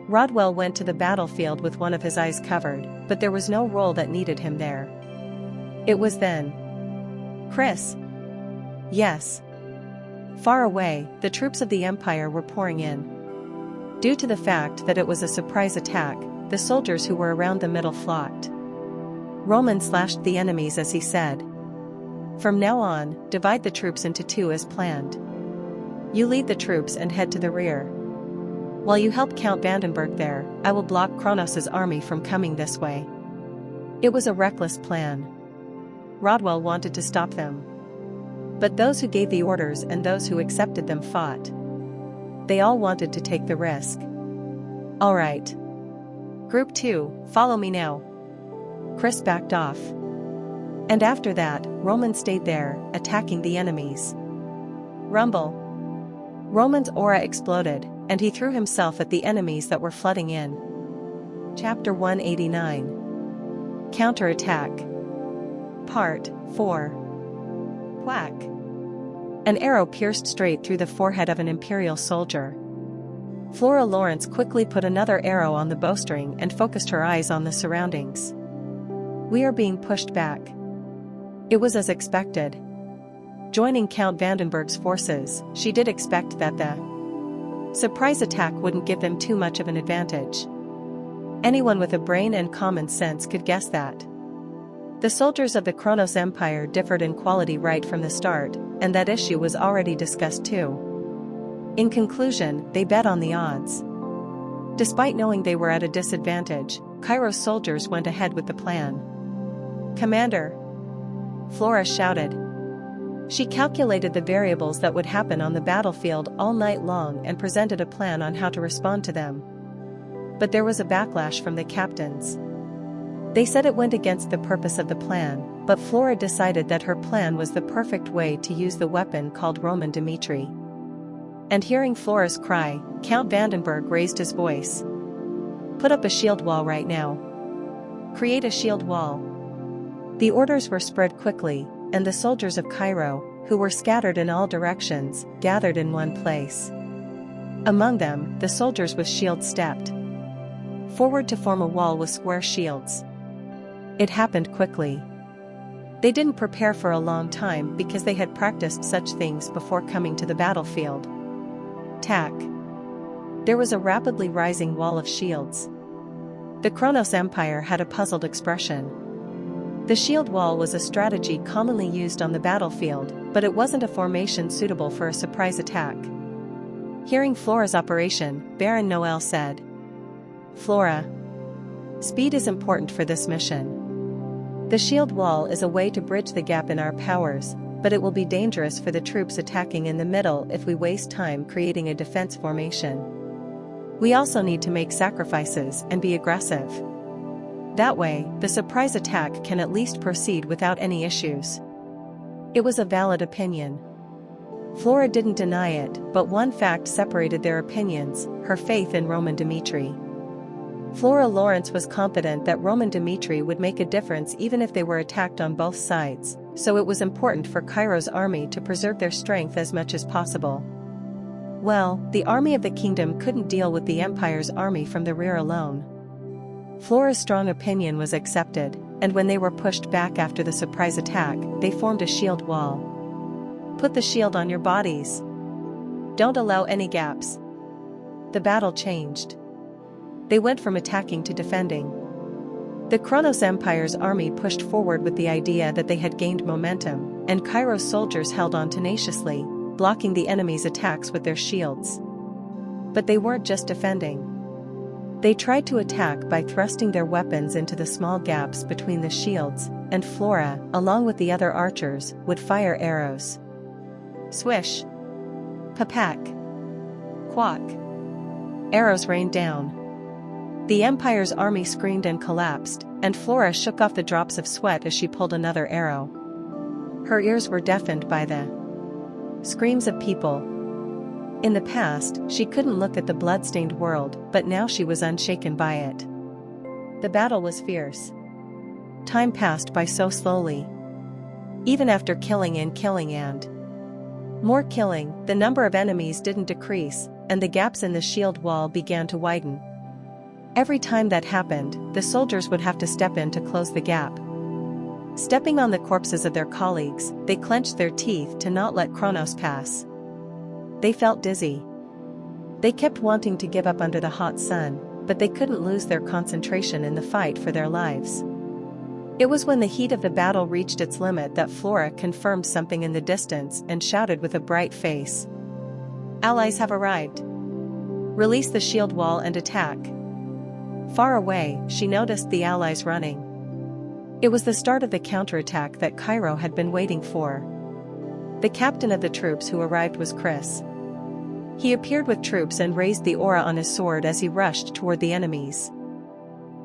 Rodwell went to the battlefield with one of his eyes covered, but there was no role that needed him there. It was then. Chris? Yes. Far away, the troops of the Empire were pouring in. Due to the fact that it was a surprise attack, the soldiers who were around the middle flocked. Roman slashed the enemies as he said. From now on, divide the troops into two as planned. You lead the troops and head to the rear. While you help Count Vandenberg there, I will block Kronos' army from coming this way. It was a reckless plan. Rodwell wanted to stop them. But those who gave the orders and those who accepted them fought. They all wanted to take the risk. All right. Group 2, follow me now. Chris backed off. And after that, Roman stayed there, attacking the enemies. Rumble. Roman's aura exploded, and he threw himself at the enemies that were flooding in. Chapter 189. Counterattack. Part 4. Whack. An arrow pierced straight through the forehead of an Imperial soldier. Flora Lawrence quickly put another arrow on the bowstring and focused her eyes on the surroundings. We are being pushed back. It was as expected. Joining Count Vandenberg's forces, she did expect that the surprise attack wouldn't give them too much of an advantage. Anyone with a brain and common sense could guess that. The soldiers of the Kronos Empire differed in quality right from the start, and that issue was already discussed too. In conclusion, they bet on the odds. Despite knowing they were at a disadvantage, Cairo's soldiers went ahead with the plan. Commander! Flora shouted. She calculated the variables that would happen on the battlefield all night long and presented a plan on how to respond to them. But there was a backlash from the captains. They said it went against the purpose of the plan, but Flora decided that her plan was the perfect way to use the weapon called Roman Dmitri. And hearing Flora's cry, Count Vandenberg raised his voice. Put up a shield wall right now. Create a shield wall. The orders were spread quickly, and the soldiers of Cairo, who were scattered in all directions, gathered in one place. Among them, the soldiers with shields stepped forward to form a wall with square shields. It happened quickly. They didn't prepare for a long time because they had practiced such things before coming to the battlefield. Tack. There was a rapidly rising wall of shields. The Kronos Empire had a puzzled expression. The shield wall was a strategy commonly used on the battlefield, but it wasn't a formation suitable for a surprise attack. Hearing Flora's operation, Baron Noel said, "Flora, speed is important for this mission. The shield wall is a way to bridge the gap in our powers, but it will be dangerous for the troops attacking in the middle if we waste time creating a defense formation. We also need to make sacrifices and be aggressive. That way, the surprise attack can at least proceed without any issues." It was a valid opinion. Flora didn't deny it, but one fact separated their opinions: her faith in Roman Dmitri. Flora Lawrence was confident that Roman Dmitri would make a difference even if they were attacked on both sides, so it was important for Cairo's army to preserve their strength as much as possible. Well, the army of the kingdom couldn't deal with the Empire's army from the rear alone. Flora's strong opinion was accepted, and when they were pushed back after the surprise attack, they formed a shield wall. "Put the shield on your bodies. Don't allow any gaps." The battle changed. They went from attacking to defending. The Kronos Empire's army pushed forward with the idea that they had gained momentum, and Cairo's soldiers held on tenaciously, blocking the enemy's attacks with their shields. But they weren't just defending. They tried to attack by thrusting their weapons into the small gaps between the shields, and Flora, along with the other archers, would fire arrows. Swish! Papak! Quack! Arrows rained down. The Empire's army screamed and collapsed, and Flora shook off the drops of sweat as she pulled another arrow. Her ears were deafened by the screams of people. In the past, she couldn't look at the blood-stained world, but now she was unshaken by it. The battle was fierce. Time passed by so slowly. Even after killing and more killing, the number of enemies didn't decrease, and the gaps in the shield wall began to widen. Every time that happened, the soldiers would have to step in to close the gap. Stepping on the corpses of their colleagues, they clenched their teeth to not let Kronos pass. They felt dizzy. They kept wanting to give up under the hot sun, but they couldn't lose their concentration in the fight for their lives. It was when the heat of the battle reached its limit that Flora confirmed something in the distance and shouted with a bright face, "Allies have arrived! Release the shield wall and attack!" Far away, she noticed the allies running. It was the start of the counterattack that Cairo had been waiting for. The captain of the troops who arrived was Chris. He appeared with troops and raised the aura on his sword as he rushed toward the enemies.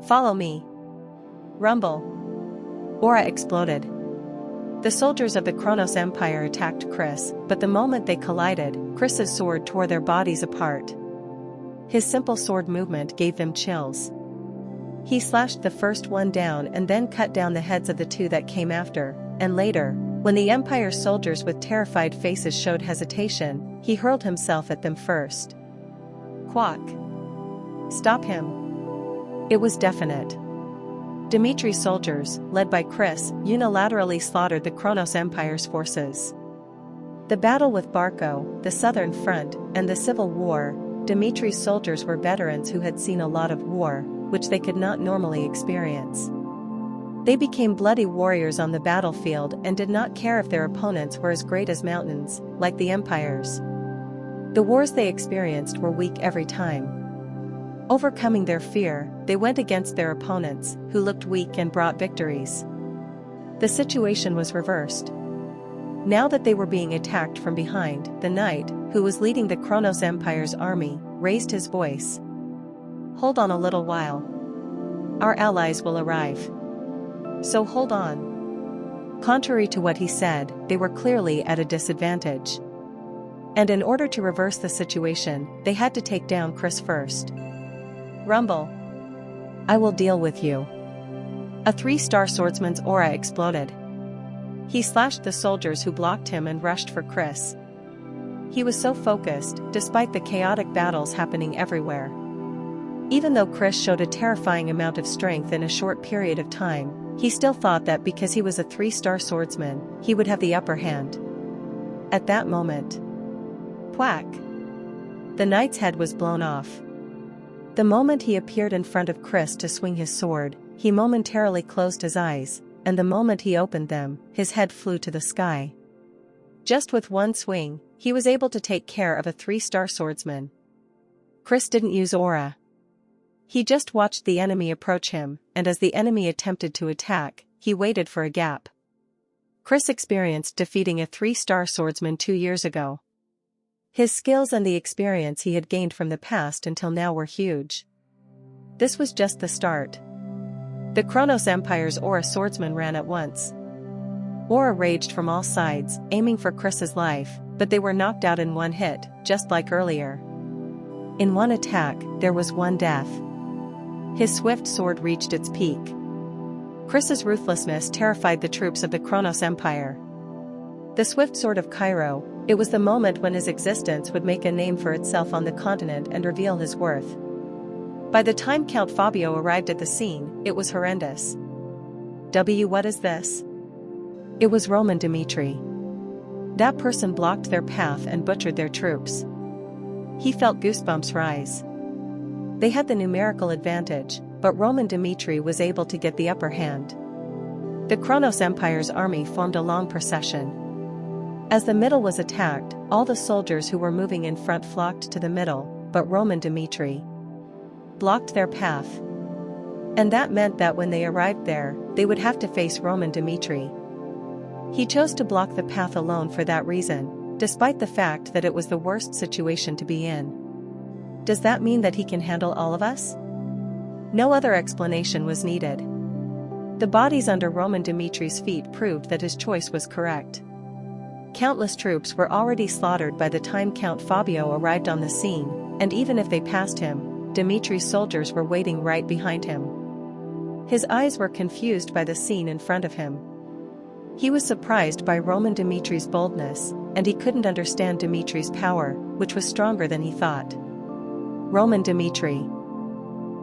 "Follow me!" Rumble! Aura exploded. The soldiers of the Kronos Empire attacked Chris, but the moment they collided, Chris's sword tore their bodies apart. His simple sword movement gave them chills. He slashed the first one down and then cut down the heads of the two that came after, and later, when the Empire's soldiers with terrified faces showed hesitation, he hurled himself at them first. Quack! Stop him! It was definite. Dimitri's soldiers, led by Chris, unilaterally slaughtered the Kronos Empire's forces. The battle with Barco, the Southern Front, and the Civil War, Dimitri's soldiers were veterans who had seen a lot of war, which they could not normally experience. They became bloody warriors on the battlefield and did not care if their opponents were as great as mountains, like the Empire's. The wars they experienced were weak every time. Overcoming their fear, they went against their opponents, who looked weak and brought victories. The situation was reversed. Now that they were being attacked from behind, the knight, who was leading the Kronos Empire's army, raised his voice. "Hold on a little while. Our allies will arrive. So hold on." Contrary to what he said, they were clearly at a disadvantage. And in order to reverse the situation, they had to take down Chris first. Rumble! I will deal with you. A 3-star swordsman's aura exploded. He slashed the soldiers who blocked him and rushed for Chris. He was so focused, despite the chaotic battles happening everywhere. Even though Chris showed a terrifying amount of strength in a short period of time, he still thought that because he was a 3-star swordsman, he would have the upper hand. At that moment, whack! The knight's head was blown off. The moment he appeared in front of Chris to swing his sword, he momentarily closed his eyes, and the moment he opened them, his head flew to the sky. Just with one swing, he was able to take care of a 3-star swordsman. Chris didn't use aura. He just watched the enemy approach him, and as the enemy attempted to attack, he waited for a gap. Chris experienced defeating a 3-star swordsman 2 years ago. His skills and the experience he had gained from the past until now were huge. This was just the start. The Kronos Empire's aura swordsman ran at once. Aura raged from all sides, aiming for Chris's life, but they were knocked out in one hit, just like earlier. In one attack, there was one death. His swift sword reached its peak. Chris's ruthlessness terrified the troops of the Kronos Empire. The swift sword of Cairo, it was the moment when his existence would make a name for itself on the continent and reveal his worth. By the time Count Fabio arrived at the scene, it was horrendous. What is this? It was Roman Dmitri. That person blocked their path and butchered their troops. He felt goosebumps rise. They had the numerical advantage, but Roman Dmitri was able to get the upper hand. The Kronos Empire's army formed a long procession. As the middle was attacked, all the soldiers who were moving in front flocked to the middle, but Roman Dmitri blocked their path. And that meant that when they arrived there, they would have to face Roman Dmitri. He chose to block the path alone for that reason, despite the fact that it was the worst situation to be in. Does that mean that he can handle all of us? No other explanation was needed. The bodies under Roman Dmitri's feet proved that his choice was correct. Countless troops were already slaughtered by the time Count Fabio arrived on the scene, and even if they passed him, Dmitri's soldiers were waiting right behind him. His eyes were confused by the scene in front of him. He was surprised by Roman Dmitri's boldness, and he couldn't understand Dmitri's power, which was stronger than he thought. Roman Dmitri.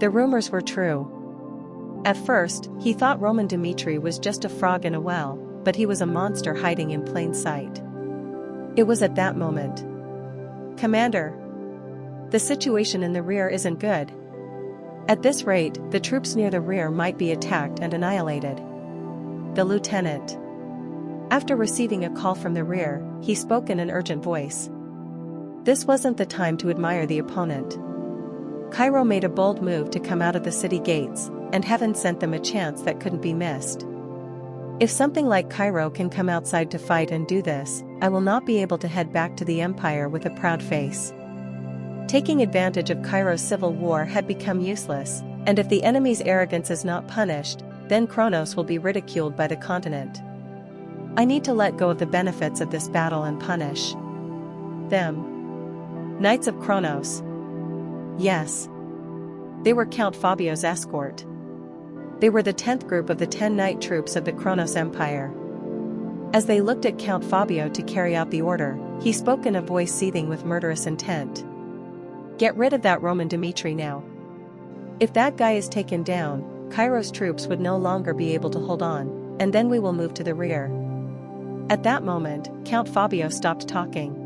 The rumors were true. At first, he thought Roman Dmitri was just a frog in a well, but he was a monster hiding in plain sight. It was at that moment. Commander, the situation in the rear isn't good. At this rate, the troops near the rear might be attacked and annihilated. The lieutenant. After receiving a call from the rear, he spoke in an urgent voice. This wasn't the time to admire the opponent. Cairo made a bold move to come out of the city gates, and heaven sent them a chance that couldn't be missed. If something like Cairo can come outside to fight and do this, I will not be able to head back to the empire with a proud face. Taking advantage of Cairo's civil war had become useless, and if the enemy's arrogance is not punished, then Kronos will be ridiculed by the continent. I need to let go of the benefits of this battle and punish them. Knights of Kronos. Yes. They were Count Fabio's escort. They were the 10th group of the 10 knight troops of the Kronos Empire. As they looked at Count Fabio to carry out the order, he spoke in a voice seething with murderous intent. Get rid of that Roman Dmitri now. If that guy is taken down, Cairo's troops would no longer be able to hold on, and then we will move to the rear. At that moment, Count Fabio stopped talking.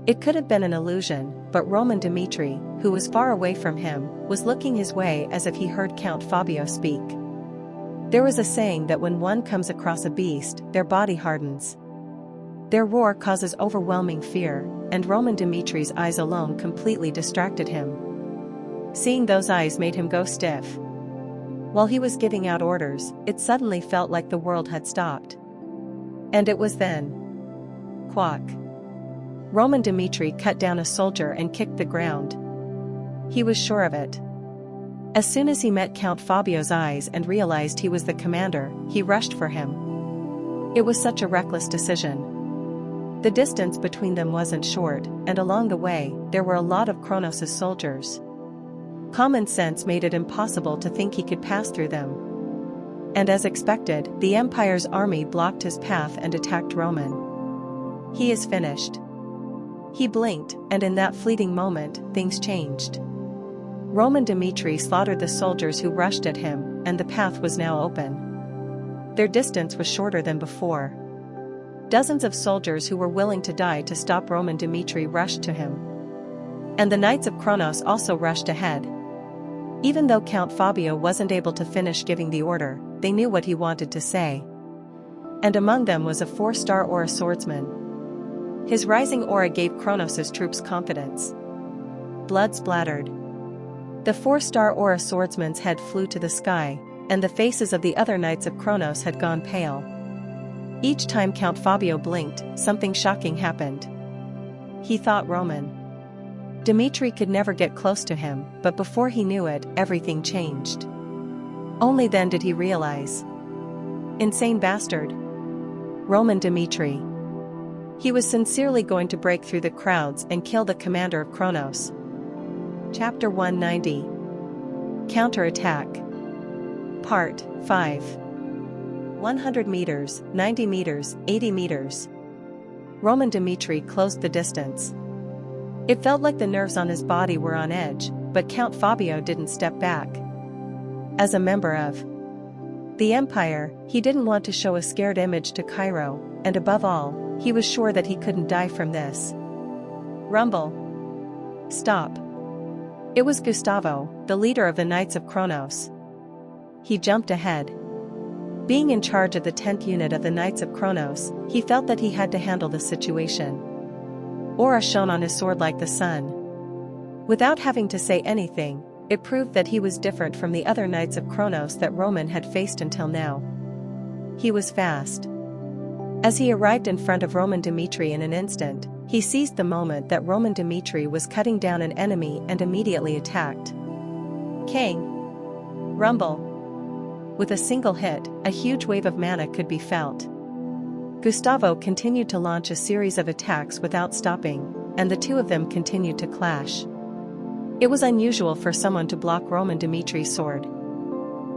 It could have been an illusion, but Roman Dmitri, who was far away from him, was looking his way as if he heard Count Fabio speak. There was a saying that when one comes across a beast, their body hardens. Their roar causes overwhelming fear, and Roman Dmitri's eyes alone completely distracted him. Seeing those eyes made him go stiff. While he was giving out orders, it suddenly felt like the world had stopped. And it was then. Quack. Roman Dmitri cut down a soldier and kicked the ground. He was sure of it. As soon as he met Count Fabio's eyes and realized he was the commander, he rushed for him. It was such a reckless decision. The distance between them wasn't short, and along the way, there were a lot of Kronos' soldiers. Common sense made it impossible to think he could pass through them. And as expected, the Empire's army blocked his path and attacked Roman. He is finished. He blinked, and in that fleeting moment, things changed. Roman Dmitri slaughtered the soldiers who rushed at him, and the path was now open. Their distance was shorter than before. Dozens of soldiers who were willing to die to stop Roman Dmitri rushed to him. And the Knights of Kronos also rushed ahead. Even though Count Fabio wasn't able to finish giving the order, they knew what he wanted to say. And among them was a 4-star aura swordsman. His rising aura gave Kronos' troops confidence. Blood splattered. The 4-star aura swordsman's head flew to the sky, and the faces of the other Knights of Kronos had gone pale. Each time Count Fabio blinked, something shocking happened. He thought Roman. Dmitri could never get close to him, but before he knew it, everything changed. Only then did he realize. Insane bastard. Roman Dmitri. He was sincerely going to break through the crowds and kill the commander of Kronos. Chapter 190. Counterattack. Part 5. 100 meters, 90 meters, 80 meters. Roman Dmitri closed the distance. It felt like the nerves on his body were on edge, but Count Fabio didn't step back. As a member of the Empire, he didn't want to show a scared image to Cairo, and above all, he was sure that he couldn't die from this. Rumble. Stop. It was Gustavo, the leader of the Knights of Kronos. He jumped ahead. Being in charge of the 10th unit of the Knights of Kronos, he felt that he had to handle the situation. Aura shone on his sword like the sun. Without having to say anything, it proved that he was different from the other Knights of Kronos that Roman had faced until now. He was fast. As he arrived in front of Roman Dmitri in an instant, he seized the moment that Roman Dmitri was cutting down an enemy and immediately attacked. King. Rumble. With a single hit, a huge wave of mana could be felt. Gustavo continued to launch a series of attacks without stopping, and the two of them continued to clash. It was unusual for someone to block Roman Dmitri's sword.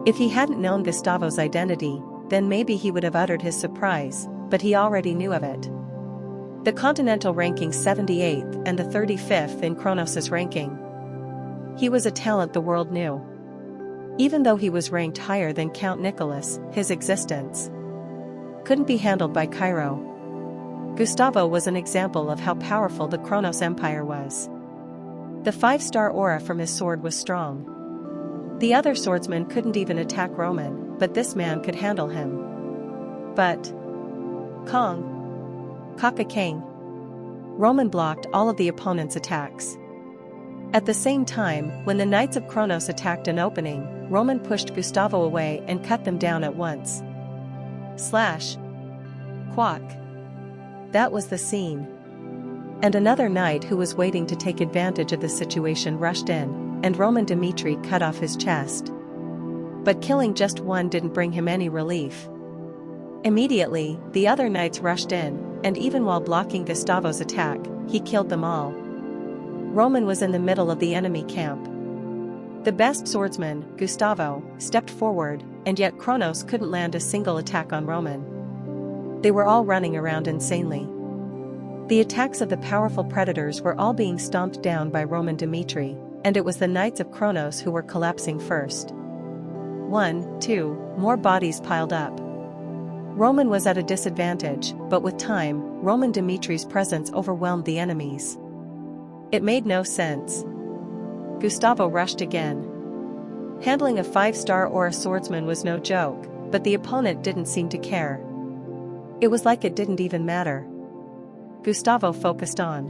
If he hadn't known Gustavo's identity, then maybe he would have uttered his surprise, but he already knew of it. The Continental ranking 78th and the 35th in Kronos' ranking. He was a talent the world knew. Even though he was ranked higher than Count Nicholas, his existence couldn't be handled by Cairo. Gustavo was an example of how powerful the Kronos Empire was. The 5-star aura from his sword was strong. The other swordsmen couldn't even attack Roman, but this man could handle him. But Kong. Kaka King. Roman blocked all of the opponent's attacks. At the same time, when the Knights of Kronos attacked an opening, Roman pushed Gustavo away and cut them down at once. Slash. Quack. That was the scene. And another knight who was waiting to take advantage of the situation rushed in, and Roman Dmitri cut off his chest. But killing just one didn't bring him any relief. Immediately, the other knights rushed in, and even while blocking Gustavo's attack, he killed them all. Roman was in the middle of the enemy camp. The best swordsman, Gustavo, stepped forward, and yet Kronos couldn't land a single attack on Roman. They were all running around insanely. The attacks of the powerful predators were all being stomped down by Roman Dmitri, and it was the Knights of Kronos who were collapsing first. 1, 2, more bodies piled up. Roman was at a disadvantage, but with time, Roman Dmitri's presence overwhelmed the enemies. It made no sense. Gustavo rushed again. Handling a 5-star aura swordsman was no joke, but the opponent didn't seem to care. It was like it didn't even matter. Gustavo focused on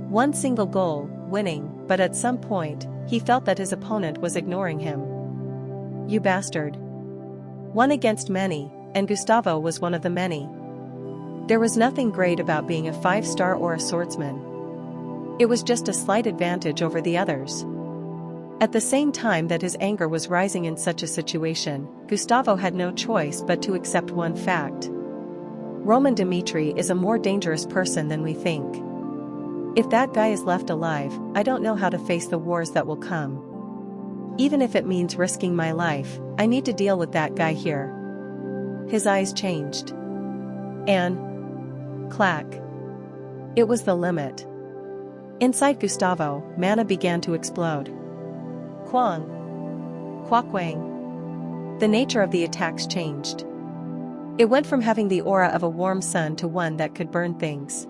one single goal, winning, but at some point, he felt that his opponent was ignoring him. You bastard. One against many, and Gustavo was one of the many. There was nothing great about being a 5-star aura swordsman. It was just a slight advantage over the others. At the same time that his anger was rising in such a situation, Gustavo had no choice but to accept one fact. Roman Dmitri is a more dangerous person than we think. If that guy is left alive, I don't know how to face the wars that will come. Even if it means risking my life, I need to deal with that guy here. His eyes changed. And clack. It was the limit. Inside Gustavo, mana began to explode. Quang. Quackwang. The nature of the attacks changed. It went from having the aura of a warm sun to one that could burn things.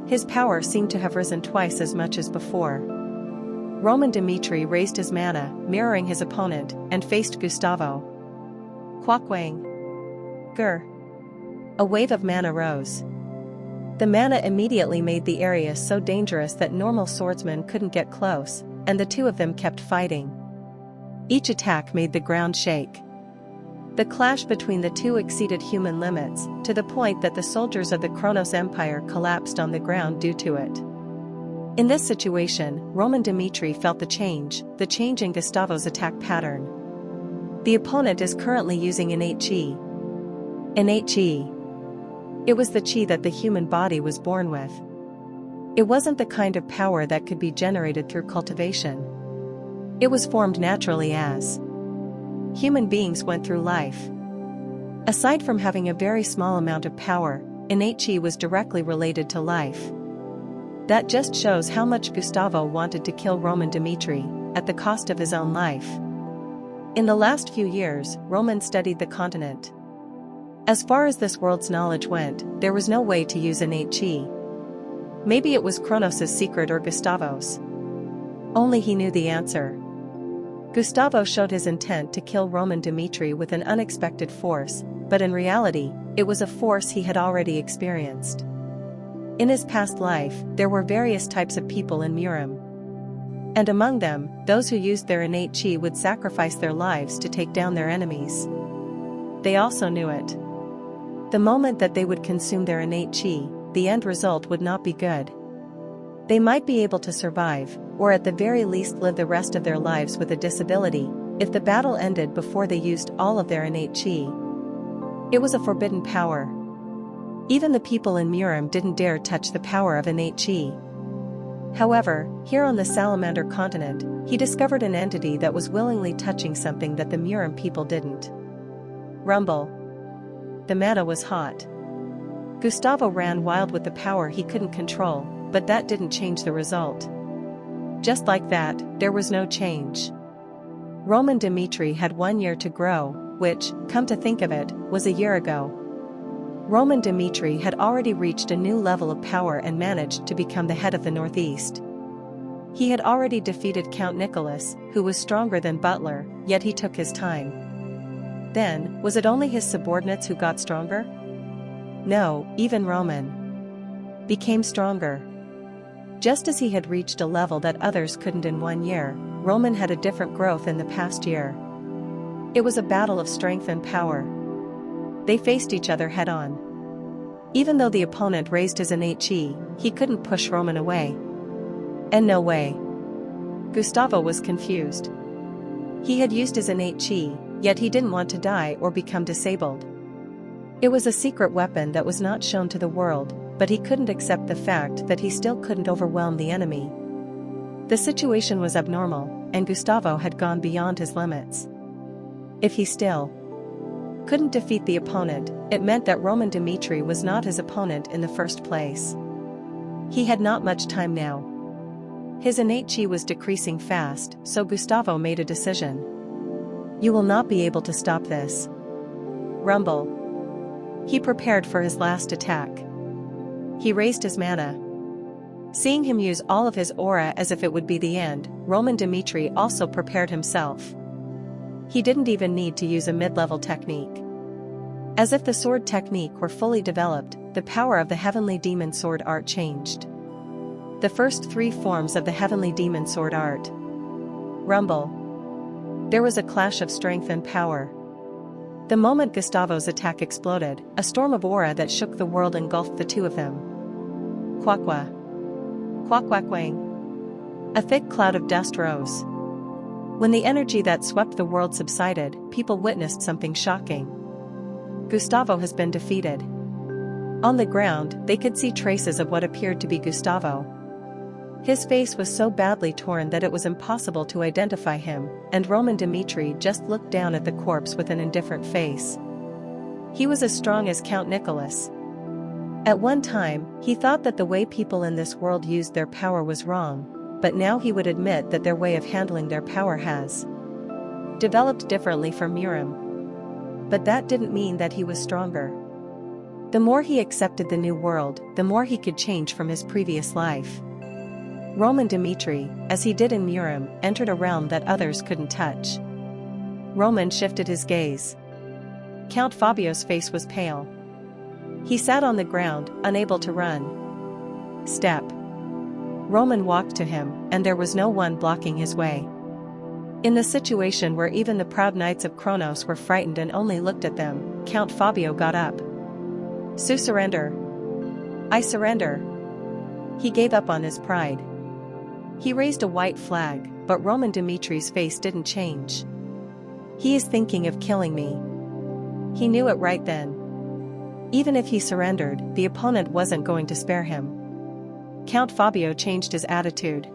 His power seemed to have risen twice as much as before. Roman Dmitri raised his mana, mirroring his opponent, and faced Gustavo. Quackwang. Grr. A wave of mana rose. The mana immediately made the area so dangerous that normal swordsmen couldn't get close, and the two of them kept fighting. Each attack made the ground shake. The clash between the two exceeded human limits, to the point that the soldiers of the Kronos Empire collapsed on the ground due to it. In this situation, Roman Dmitri felt the change in Gustavo's attack pattern. The opponent is currently using innate chi. Innate chi. It was the chi that the human body was born with. It wasn't the kind of power that could be generated through cultivation. It was formed naturally as human beings went through life. Aside from having a very small amount of power, innate chi was directly related to life. That just shows how much Gustavo wanted to kill Roman Dmitri, at the cost of his own life. In the last few years, Roman studied the continent. As far as this world's knowledge went, there was no way to use innate chi. Maybe it was Kronos' secret or Gustavo's. Only he knew the answer. Gustavo showed his intent to kill Roman Dmitri with an unexpected force, but in reality, it was a force he had already experienced. In his past life, there were various types of people in Murim. And among them, those who used their innate chi would sacrifice their lives to take down their enemies. They also knew it. The moment that they would consume their innate chi, the end result would not be good. They might be able to survive, or at the very least live the rest of their lives with a disability, if the battle ended before they used all of their innate chi. It was a forbidden power. Even the people in Murim didn't dare touch the power of innate chi. However, here on the Salamander continent, he discovered an entity that was willingly touching something that the Murim people didn't. Rumble. The mana was hot. Gustavo ran wild with the power he couldn't control, but that didn't change the result. Just like that, there was no change. Roman Dmitri had 1 year to grow, which, come to think of it, was a year ago. Roman Dmitri had already reached a new level of power and managed to become the head of the Northeast. He had already defeated Count Nicholas, who was stronger than Butler, yet he took his time. Then, was it only his subordinates who got stronger? No, even Roman became stronger. Just as he had reached a level that others couldn't in 1 year, Roman had a different growth in the past year. It was a battle of strength and power. They faced each other head-on. Even though the opponent raised his innate chi, he couldn't push Roman away. And no way. Gustavo was confused. He had used his innate chi, yet he didn't want to die or become disabled. It was a secret weapon that was not shown to the world, but he couldn't accept the fact that he still couldn't overwhelm the enemy. The situation was abnormal, and Gustavo had gone beyond his limits. If he still couldn't defeat the opponent, it meant that Roman Dmitri was not his opponent in the first place. He had not much time now. His innate chi was decreasing fast, so Gustavo made a decision. You will not be able to stop this. Rumble. He prepared for his last attack. He raised his mana. Seeing him use all of his aura as if it would be the end, Roman Dmitri also prepared himself. He didn't even need to use a mid-level technique. As if the sword technique were fully developed, the power of the Heavenly Demon Sword art changed. The first 3 forms of the Heavenly Demon Sword art. Rumble. There was a clash of strength and power. The moment Gustavo's attack exploded, a storm of aura that shook the world engulfed the two of them. Quacqua. Quack-quack-wang. A thick cloud of dust rose. When the energy that swept the world subsided, people witnessed something shocking. Gustavo has been defeated. On the ground, they could see traces of what appeared to be Gustavo. His face was so badly torn that it was impossible to identify him, and Roman Dmitri just looked down at the corpse with an indifferent face. He was as strong as Count Nicholas. At one time, he thought that the way people in this world used their power was wrong, but now he would admit that their way of handling their power has developed differently from Murim. But that didn't mean that he was stronger. The more he accepted the new world, the more he could change from his previous life. Roman Dmitri, as he did in Murim, entered a realm that others couldn't touch. Roman shifted his gaze. Count Fabio's face was pale. He sat on the ground, unable to run. Step. Roman walked to him, and there was no one blocking his way. In the situation where even the proud knights of Kronos were frightened and only looked at them, Count Fabio got up. Surrender. I surrender. He gave up on his pride. He raised a white flag, but Roman Dmitri's face didn't change. He is thinking of killing me. He knew it right then. Even if he surrendered, the opponent wasn't going to spare him. Count Fabio changed his attitude.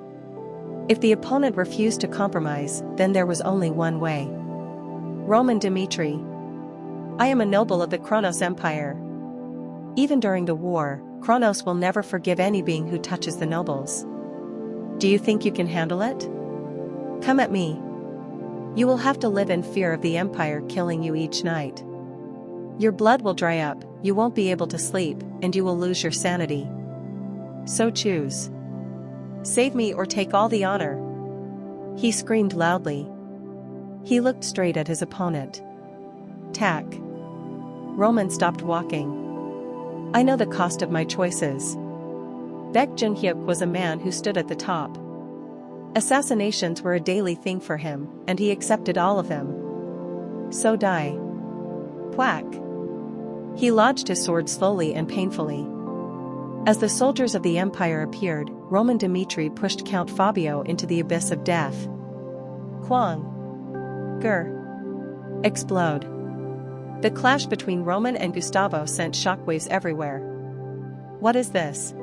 If the opponent refused to compromise, then there was only one way. Roman Dmitri. I am a noble of the Kronos Empire. Even during the war, Kronos will never forgive any being who touches the nobles. Do you think you can handle it? Come at me. You will have to live in fear of the Empire killing you each night. Your blood will dry up, you won't be able to sleep, and you will lose your sanity. So choose. Save me or take all the honor. He screamed loudly. He looked straight at his opponent. Tack. Roman stopped walking. I know the cost of my choices. Baek Jun-hyuk was a man who stood at the top. Assassinations were a daily thing for him, and he accepted all of them. So die. Whack. He lodged his sword slowly and painfully. As the soldiers of the Empire appeared, Roman Dmitri pushed Count Fabio into the abyss of death. Quang. Gur. Explode. The clash between Roman and Gustavo sent shockwaves everywhere. What is this?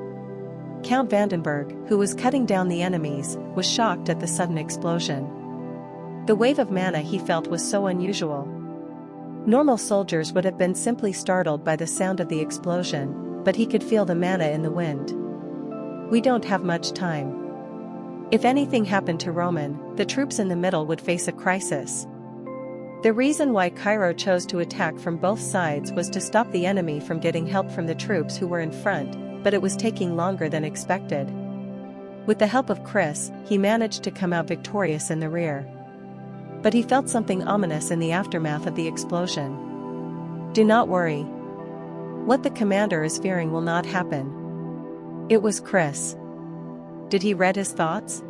Count Vandenberg, who was cutting down the enemies, was shocked at the sudden explosion. The wave of mana he felt was so unusual. Normal soldiers would have been simply startled by the sound of the explosion, but he could feel the mana in the wind. We don't have much time. If anything happened to Roman, the troops in the middle would face a crisis. The reason why Cairo chose to attack from both sides was to stop the enemy from getting help from the troops who were in front, but it was taking longer than expected. With the help of Chris, he managed to come out victorious in the rear. But he felt something ominous in the aftermath of the explosion. Do not worry. What the commander is fearing will not happen. It was Chris. Did he read his thoughts?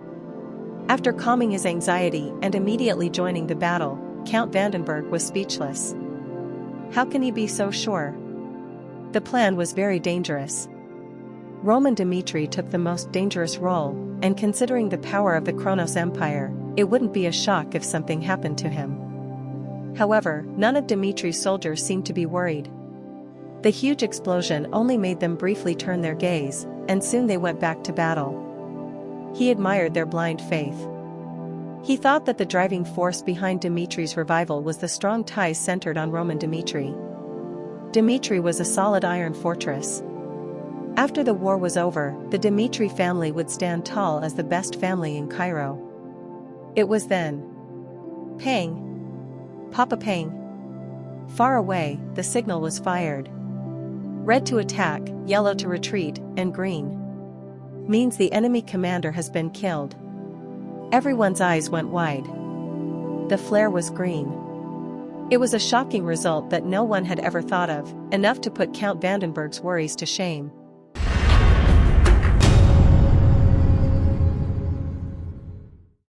After calming his anxiety and immediately joining the battle, Count Vandenberg was speechless. How can he be so sure? The plan was very dangerous. Roman Dmitri took the most dangerous role, and considering the power of the Kronos Empire, it wouldn't be a shock if something happened to him. However, none of Dmitri's soldiers seemed to be worried. The huge explosion only made them briefly turn their gaze, and soon they went back to battle. He admired their blind faith. He thought that the driving force behind Dmitri's revival was the strong ties centered on Roman Dmitri. Dmitri was a solid iron fortress. After the war was over, the Dmitri family would stand tall as the best family in Cairo. It was then. Pang. Papa Pang. Far away, the signal was fired. Red to attack, yellow to retreat, and green means the enemy commander has been killed. Everyone's eyes went wide. The flare was green. It was a shocking result that no one had ever thought of, enough to put Count Vandenberg's worries to shame.